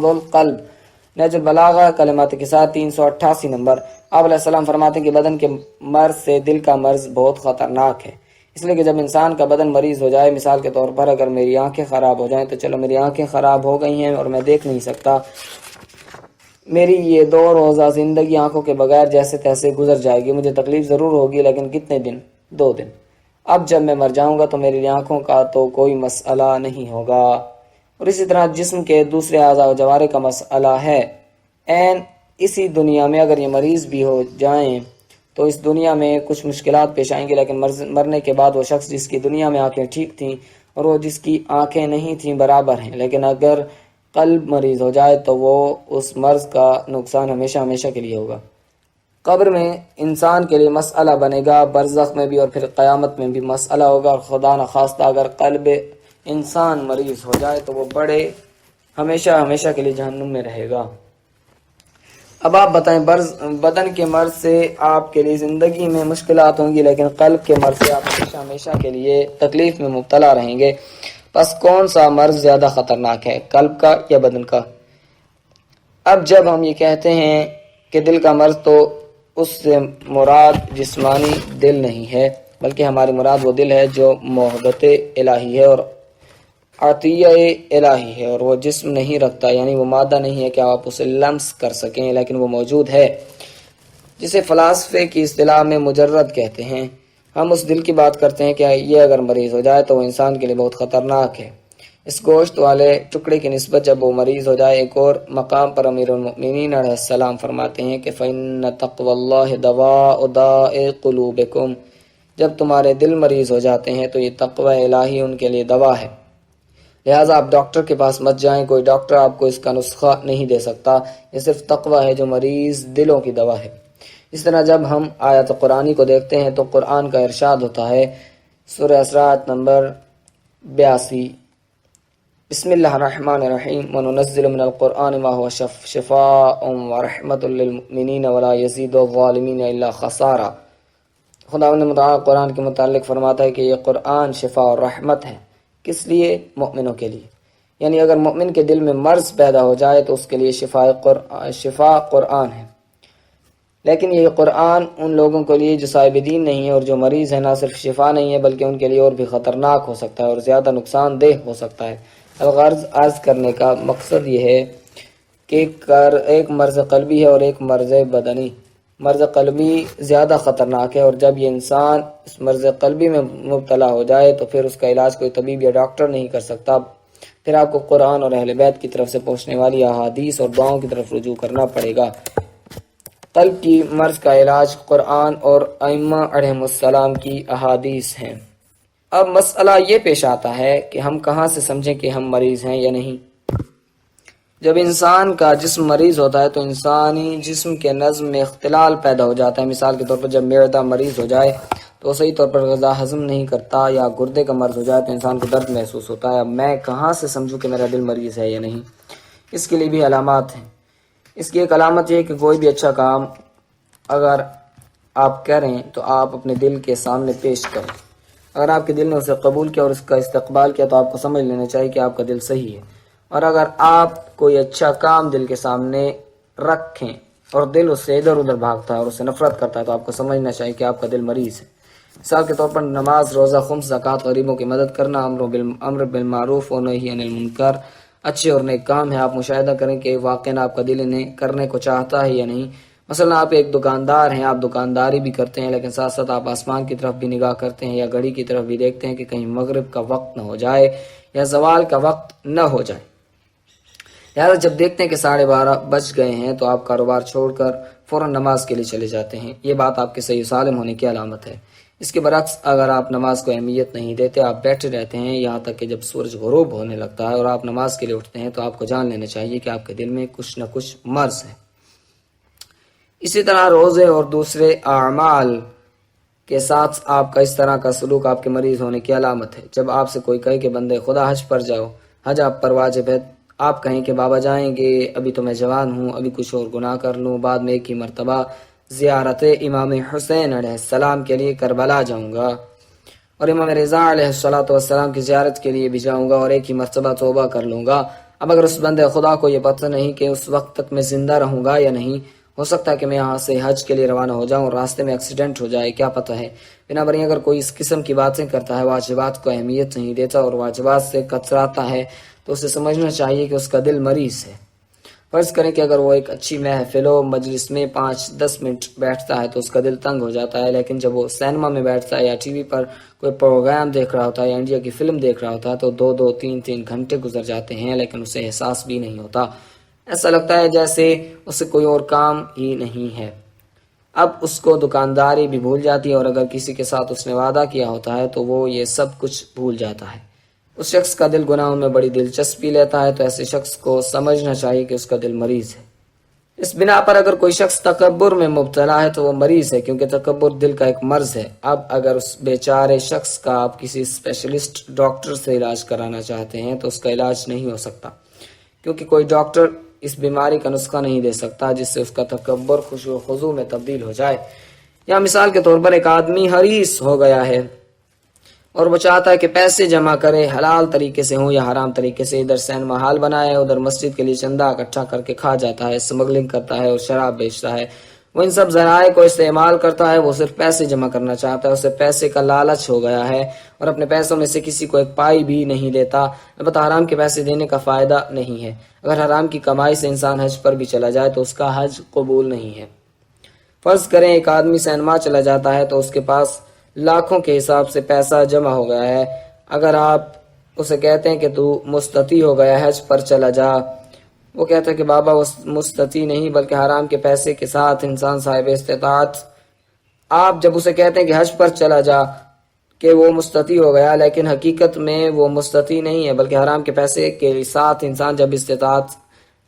الْقَلْبِ، نہج البلاغہ کلمات کے ساتھ 388 نمبر۔ آپ علیہ السلام فرماتے ہیں کہ بدن کے مرض سے دل کا مرض بہت خطرناک ہے، اس لیے کہ جب انسان کا بدن مریض ہو جائے، مثال کے طور پر اگر میری آنکھیں خراب ہو جائیں تو چلو میری آنکھیں خراب ہو گئی ہیں اور میں دیکھ نہیں سکتا، میری یہ 2 روزہ زندگی آنکھوں کے بغیر جیسے تیسے گزر جائے گی، مجھے تکلیف ضرور ہوگی لیکن کتنے دن؟ 2 دن۔ اب جب میں مر جاؤں گا تو میری آنکھوں کا تو کوئی مسئلہ نہیں ہوگا، اور اسی طرح جسم کے دوسرے اعضاء و جوارح کا مسئلہ ہے۔ اسی دنیا میں اگر یہ مریض بھی ہو جائیں تو اس دنیا میں کچھ مشکلات پیش آئیں گی، لیکن مرنے کے بعد وہ شخص جس کی دنیا میں آنکھیں ٹھیک تھیں اور وہ جس کی آنکھیں نہیں تھیں برابر ہیں، لیکن اگر قلب مریض ہو جائے تو وہ اس مرض کا نقصان ہمیشہ ہمیشہ کے لیے ہوگا۔ قبر میں انسان کے لیے مسئلہ بنے گا، برزخ میں بھی اور پھر قیامت میں بھی مسئلہ ہوگا، اور خدا نخواستہ اگر قلب انسان مریض ہو جائے تو وہ بڑے ہمیشہ ہمیشہ کے لیے جہنم میں رہے گا۔ اب آپ بتائیں، بدن کے مرض سے آپ کے لیے زندگی میں مشکلات ہوں گی، لیکن قلب کے مرض سے آپ ہمیشہ ہمیشہ کے لیے تکلیف میں مبتلا رہیں گے، پس کون سا مرض زیادہ خطرناک ہے، قلب کا یا بدن کا؟ اب جب ہم یہ کہتے ہیں کہ دل کا مرض تو اس سے مراد جسمانی دل نہیں ہے، بلکہ ہماری مراد وہ دل ہے جو محبت الہی ہے اور عطیہ الہی ہے، اور وہ جسم نہیں رکھتا، یعنی وہ مادہ نہیں ہے کہ آپ اسے لمس کر سکیں، لیکن وہ موجود ہے، جسے فلاسفے کی اصطلاح میں مجرد کہتے ہیں۔ ہم اس دل کی بات کرتے ہیں کہ یہ اگر مریض ہو جائے تو وہ انسان کے لیے بہت خطرناک ہے۔ اس گوشت والے ٹکڑے کی نسبت جب وہ مریض ہو جائے، ایک اور مقام پر امیر المؤمنین علیہ السلام فرماتے ہیں کہ فَإِنَّ تَقْوَى اللَّهِ دَوَاءُ دَاءِ قُلُوبِكُمْ، جب تمہارے دل مریض ہو جاتے ہیں تو یہ تقوی الہی ان کے لیے دوا ہے، لہٰذا آپ ڈاکٹر کے پاس مت جائیں، کوئی ڈاکٹر آپ کو اس کا نسخہ نہیں دے سکتا، یہ صرف تقوی ہے جو مریض دلوں کی دوا ہے۔ اس طرح جب ہم آیت قرآنی کو دیکھتے ہیں تو قرآن کا ارشاد ہوتا ہے، سورہ اسراء نمبر 82، بسم اللہ الرحمن الرحیم، وَنُنَزِّلُ مِنَ الْقُرْآنِ مَا هُوَ شِفَاءٌ وَرَحْمَةٌ لِّلْمُؤْمِنِينَ وَلَا يَزِيدُ الظَّالِمِينَ إِلَّا خَسَارًا۔ خداوند متعال قرآن کے متعلق فرماتا ہے کہ یہ قرآن شفا اور رحمت ہے، کس لیے؟ مومنوں کے لیے، یعنی اگر مومن کے دل میں مرض پیدا ہو جائے تو اس کے لیے شفا قرآن ہے، لیکن یہ قرآن ان لوگوں کے لیے جو صاحب دین نہیں ہے اور جو مریض ہے، نہ صرف شفا نہیں ہے بلکہ ان کے لیے اور بھی خطرناک ہو سکتا ہے اور زیادہ نقصان دہ ہو سکتا ہے۔ الغرض عرض کرنے کا مقصد یہ ہے کہ ایک مرض قلبی ہے اور ایک مرض بدنی۔ مرض قلبی زیادہ خطرناک ہے، اور جب یہ انسان اس مرض قلبی میں مبتلا ہو جائے تو پھر اس کا علاج کوئی طبیب یا ڈاکٹر نہیں کر سکتا، پھر آپ کو قرآن اور اہل بیت کی طرف سے پہنچنے والی احادیث اور دعاؤں کی طرف رجوع کرنا پڑے گا۔ قلب کی مرض کا علاج قرآن اور ائمہ علیہم السلام کی احادیث ہیں۔ اب مسئلہ یہ پیش آتا ہے کہ ہم کہاں سے سمجھیں کہ ہم مریض ہیں یا نہیں؟ جب انسان کا جسم مریض ہوتا ہے تو انسانی جسم کے نظم میں اختلال پیدا ہو جاتا ہے۔ مثال کے طور پر جب معدہ مریض ہو جائے تو صحیح طور پر غذا ہضم نہیں کرتا، یا گردے کا مرض ہو جائے تو انسان کو درد محسوس ہوتا ہے۔ اب میں کہاں سے سمجھوں کہ میرا دل مریض ہے یا نہیں؟ اس کے لیے بھی علامات ہیں۔ اس کی ایک علامت یہ ہے کہ کوئی بھی اچھا کام اگر آپ کریں تو آپ اپنے دل کے سامنے پیش کریں، اگر آپ کے دل نے اسے قبول کیا اور اس کا استقبال کیا تو آپ کو سمجھ لینا چاہیے کہ آپ کا دل صحیح ہے، اور اگر آپ کوئی اچھا کام دل کے سامنے رکھیں اور دل اس سے ادھر ادھر بھاگتا ہے اور اس سے نفرت کرتا ہے تو آپ کو سمجھنا چاہیے کہ آپ کا دل مریض ہے۔ مثال کے طور پر نماز، روزہ، خمس، زکوٰۃ، غریبوں کی مدد کرنا، امر بالمعروف و نہی عن المنکر، اچھے اور نیک کام ہے۔ آپ مشاہدہ کریں کہ واقعاً آپ کا دل انہیں کرنے کو چاہتا ہے یا نہیں۔ مثلا آپ ایک دکاندار ہیں، آپ دکانداری بھی کرتے ہیں لیکن ساتھ ساتھ آپ آسمان کی طرف بھی نگاہ کرتے ہیں یا گھڑی کی طرف بھی دیکھتے ہیں کہ کہیں مغرب کا وقت نہ ہو جائے یا زوال کا وقت نہ ہو جائے۔ لہٰذا جب دیکھتے ہیں کہ 12:30 بج گئے ہیں تو آپ کاروبار چھوڑ کر فوراً نماز کے لیے چلے جاتے ہیں۔ یہ بات آپ کے صحیح و سالم ہونے کی علامت ہے۔ اس کے برعکس اگر آپ نماز کو اہمیت نہیں دیتے، آپ بیٹھے رہتے ہیں یہاں تک کہ جب سورج غروب ہونے لگتا ہے اور آپ نماز کے لیے اٹھتے ہیں تو آپ کو جان لینا چاہیے کہ آپ کے دل میں کچھ نہ کچھ مرض ہے۔ اسی طرح روزے اور دوسرے اعمال کے ساتھ آپ کا اس طرح کا سلوک آپ کے مریض ہونے کی علامت ہے۔ جب آپ سے کوئی کہے کہ بندے خدا حج پر جاؤ، حج آپ پر واجب ہے، آپ کہیں کہ بابا جائیں گے، ابھی تو میں جوان ہوں، ابھی کچھ اور گناہ کر لوں، بعد میں ایک ہی مرتبہ زیارت امام حسین علیہ السلام کے لیے کربلا جاؤں گا اور امام رضا علیہ السلام کی زیارت کے لیے بھی جاؤں گا اور ایک ہی مرتبہ توبہ کر لوں گا۔ اب اگر اس بندے خدا کو یہ پتہ نہیں کہ اس وقت تک میں زندہ رہوں گا یا نہیں، ہو سکتا ہے کہ میں یہاں سے حج کے لیے روانہ ہو جاؤں اور راستے میں ایکسیڈنٹ ہو جائے، کیا پتہ ہے۔ بنابراین اگر کوئی اس قسم کی باتیں کرتا ہے، واجبات کو اہمیت نہیں دیتا اور واجبات سے کتراتا ہے تو اسے سمجھنا چاہیے کہ اس کا دل مریض ہے۔ فرض کریں کہ اگر وہ ایک اچھی محفل و مجلس میں 5-10 منٹ بیٹھتا ہے تو اس کا دل تنگ ہو جاتا ہے، لیکن جب وہ سینما میں بیٹھتا ہے یا ٹی وی پر کوئی پروگرام دیکھ رہا ہوتا ہے یا انڈیا کی فلم دیکھ رہا ہوتا ہے تو 2-2 3-3 گھنٹے گزر جاتے ہیں لیکن اسے احساس بھی نہیں ہوتا، ایسا لگتا ہے جیسے اسے کوئی اور کام ہی نہیں ہے۔ اب اس کو دکانداری بھی بھول جاتی ہے اور اگر کسی کے ساتھ اس نے وعدہ کیا ہوتا ہے تو وہ یہ سب کچھ بھول جاتا ہے۔ اس شخص کا دل گناہوں میں بڑی دلچسپی لیتا ہے تو ایسے شخص کو سمجھنا چاہیے کہ اس کا دل مریض ہے۔ اس بنا پر اگر کوئی شخص تکبر میں مبتلا ہے تو وہ مریض ہے، کیونکہ تکبر دل کا ایک مرض ہے۔ اب اگر اس بیچارے شخص کا آپ کسی اسپیشلسٹ ڈاکٹر سے علاج کرانا چاہتے ہیں تو اس کا علاج نہیں ہو سکتا، کیونکہ کوئی ڈاکٹر اس بیماری کا نسخہ نہیں دے سکتا جس سے اس کا تکبر خشوع و خضوع میں تبدیل ہو جائے۔ یا مثال کے طور پر ایک آدمی حریص ہو گیا ہے، اور وہ چاہتا ہے کہ پیسے جمع کرے، حلال طریقے سے ہوں یا حرام طریقے سے، ادھر سینما ہال بنائے، ادھر مسجد کے لیے چندہ اکٹھا کر کے کھا جاتا ہے، اسمگلنگ کرتا ہے اور شراب بیچتا ہے۔ وہ ان سب ذرائع کو استعمال کرتا ہے، وہ صرف پیسے جمع کرنا چاہتا ہے، اسے پیسے کا لالچ ہو گیا ہے اور اپنے پیسوں میں سے کسی کو ایک پائی بھی نہیں دیتا۔ البتہ حرام کے پیسے دینے کا فائدہ نہیں ہے۔ اگر حرام کی کمائی سے انسان حج پر بھی چلا جائے تو اس کا حج قبول نہیں ہے۔ فرض کریں ایک آدمی سینما چلا جاتا ہے تو اس کے پاس لاکھوں کے حساب سے پیسہ جمع ہو گیا ہے۔ اگر آپ اسے کہتے ہیں کہ تو مستطیع ہو گیا، حج پر چلا جا، وہ کہتا ہے کہ بابا وہ مستطیع نہیں بلکہ حرام کے پیسے کے ساتھ انسان صاحب استطاعت۔ آپ جب اسے کہتے ہیں کہ حج پر چلا جا کہ وہ مستطیع ہو گیا، لیکن حقیقت میں وہ مستطیع نہیں ہے بلکہ حرام کے پیسے کے ساتھ انسان جب استطاعت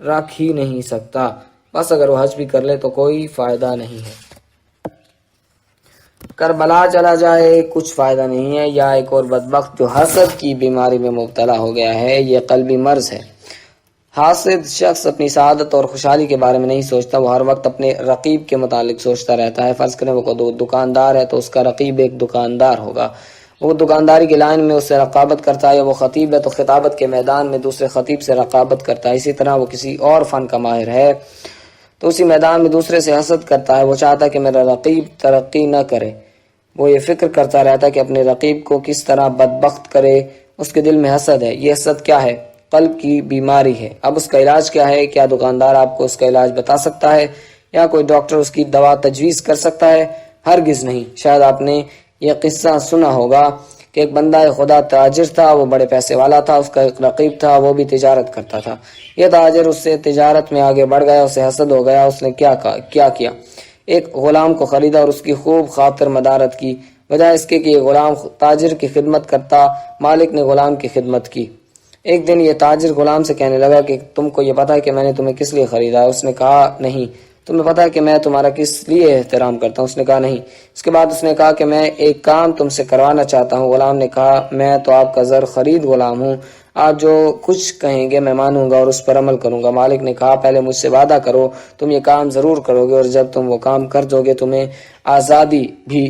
رکھ ہی نہیں سکتا، بس اگر وہ حج بھی کر لے تو کوئی فائدہ نہیں ہے۔ کربلا چلا جائے کچھ فائدہ نہیں ہے۔ یا ایک اور بدبخت جو حسد کی بیماری میں مبتلا ہو گیا ہے، یہ قلبی مرض ہے۔ حاسد شخص اپنی سعادت اور خوشحالی کے بارے میں نہیں سوچتا، وہ ہر وقت اپنے رقیب کے متعلق سوچتا رہتا ہے۔ فرض کریں وہ دکاندار ہے تو اس کا رقیب ایک دکاندار ہوگا، وہ دکانداری کی لائن میں اس سے رقابت کرتا ہے، یا وہ خطیب ہے تو خطابت کے میدان میں دوسرے خطیب سے رقابت کرتا ہے۔ اسی طرح وہ کسی اور فن کا ماہر ہے تو اسی میدان میں دوسرے سے حسد کرتا ہے، وہ چاہتا ہے کہ میرا رقیب ترقی نہ کرے، وہ یہ فکر کرتا رہتا ہے کہ اپنے رقیب کو کس طرح بدبخت کرے۔ اس کے دل میں حسد ہے۔ یہ حسد کیا ہے؟ قلب کی بیماری ہے۔ اب اس کا علاج کیا ہے؟ کیا دکاندار آپ کو اس کا علاج بتا سکتا ہے یا کوئی ڈاکٹر اس کی دوا تجویز کر سکتا ہے؟ ہرگز نہیں۔ شاید آپ نے یہ قصہ سنا ہوگا کہ ایک بندہ خدا تاجر تھا، وہ بڑے پیسے والا تھا، اس کا ایک رقیب تھا، وہ بھی تجارت کرتا تھا۔ یہ تاجر اس سے تجارت میں آگے بڑھ گیا، اسے حسد ہو گیا۔ اس نے کیا کیا؟ ایک غلام کو خریدا اور اس کی خوب خاطر مدارت کی، بجائے اس کے کہ یہ غلام تاجر کی خدمت کرتا، مالک نے غلام کی خدمت کی۔ ایک دن یہ تاجر غلام سے کہنے لگا کہ تم کو یہ پتا ہے کہ میں نے تمہیں کس لیے خریدا ہے؟ اس نے کہا نہیں۔ تمہیں پتا ہے کہ میں تمہارا کس لیے احترام کرتا ہوں؟ اس نے کہا نہیں۔ اس کے بعد اس نے کہا کہ میں ایک کام تم سے کروانا چاہتا ہوں۔ غلام نے کہا میں تو آپ کا زر خرید غلام ہوں، آپ جو کچھ کہیں گے میں مانوں گا اور اس پر عمل کروں گا۔ مالک نے کہا پہلے مجھ سے وعدہ کرو تم یہ کام ضرور کرو گے، اور جب تم وہ کام کر دو گے تمہیں آزادی بھی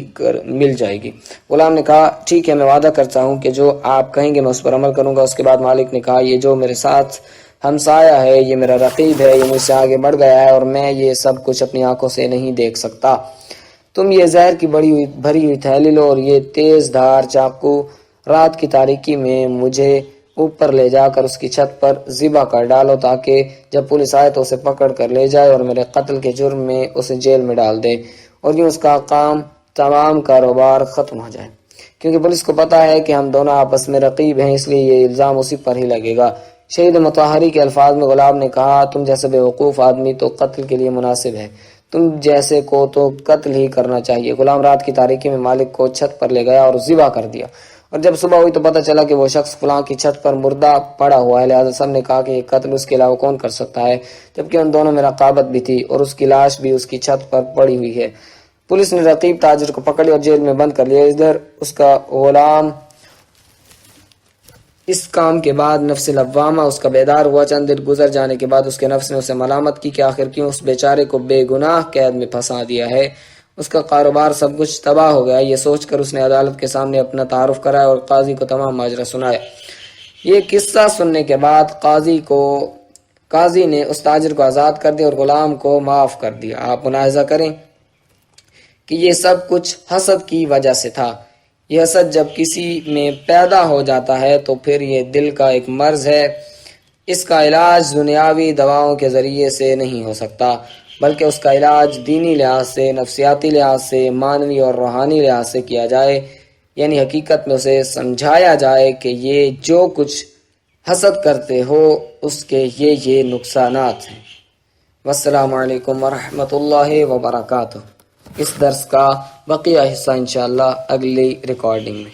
مل جائے گی۔ غلام نے کہا ٹھیک ہے، میں وعدہ کرتا ہوں کہ جو آپ کہیں گے میں اس پر عمل کروں گا۔ اس کے بعد مالک نے کہا یہ جو میرے ساتھ ہمسایہ ہے، یہ میرا رقیب ہے، یہ مجھ سے آگے بڑھ گیا ہے اور میں یہ سب کچھ اپنی آنکھوں سے نہیں دیکھ سکتا۔ تم یہ زہر کی بھری ہوئی تھیلی لو اور یہ تیز دھار چاقو رات کی تاریکی میں مجھے اوپر لے جا کر اس کی چھت پر ذبح کر ڈالو، تاکہ جب پولیس آئے تو اسے پکڑ کر لے جائے اور میرے قتل کے جرم میں اسے جیل میں ڈال دے، اور یوں اس کا تمام کاروبار ختم ہو جائے۔ کیونکہ پولیس کو پتا ہے کہ ہم دونوں آپس میں رقیب ہیں، اس لیے یہ الزام اسی پر ہی لگے گا۔ شہید مطہری کے الفاظ میں غلام نے کہا تم جیسے بے وقوف آدمی تو قتل کے لیے مناسب ہے، تم جیسے کو تو قتل ہی کرنا چاہیے۔ غلام رات کی تاریکی میں مالک کو چھت پر لے گیا اور ذبح کر دیا، اور جب صبح ہوئی تو پتہ چلا کہ وہ شخص فلاں کی چھت پر مردہ پڑا ہوا ہے۔ لہذا سب نے کہا کہ یہ قتل اس کے علاوہ کون کر سکتا ہے، جبکہ ان دونوں میں رقابت بھی تھی اور اس کی لاش بھی اس کی چھت پر پڑی ہوئی ہے۔ پولیس نے رقیب تاجر کو پکڑ لیا اور جیل میں بند کر لیا۔ ادھر اس کا غلام اس کام کے بعد نفس لوامہ اس کا بیدار ہوا۔ چند دن گزر جانے کے بعد اس کے نفس نے اسے ملامت کی کہ آخر کیوں اس بیچارے کو بے گناہ قید میں پھنسا دیا ہے، اس کا کاروبار سب کچھ تباہ ہو گیا۔ یہ سوچ کر اس نے عدالت کے سامنے اپنا تعارف کرایا اور قاضی کو تمام ماجرا سنایا۔ یہ قصہ سننے کے بعد قاضی نے اس تاجر کو آزاد کر دیا اور غلام کو معاف کر دیا۔ آپ ملاحظہ کریں کہ یہ سب کچھ حسد کی وجہ سے تھا۔ یہ حسد جب کسی میں پیدا ہو جاتا ہے تو پھر یہ دل کا ایک مرض ہے۔ اس کا علاج دنیاوی دواؤں کے ذریعے سے نہیں ہو سکتا، بلکہ اس کا علاج دینی لحاظ سے، نفسیاتی لحاظ سے، معنوی اور روحانی لحاظ سے کیا جائے، یعنی حقیقت میں اسے سمجھایا جائے کہ یہ جو کچھ حسد کرتے ہو اس کے یہ نقصانات ہیں۔ والسلام علیکم ورحمۃ اللہ وبرکاتہ۔ اس درس کا بقیہ حصہ انشاءاللہ اگلی ریکارڈنگ میں۔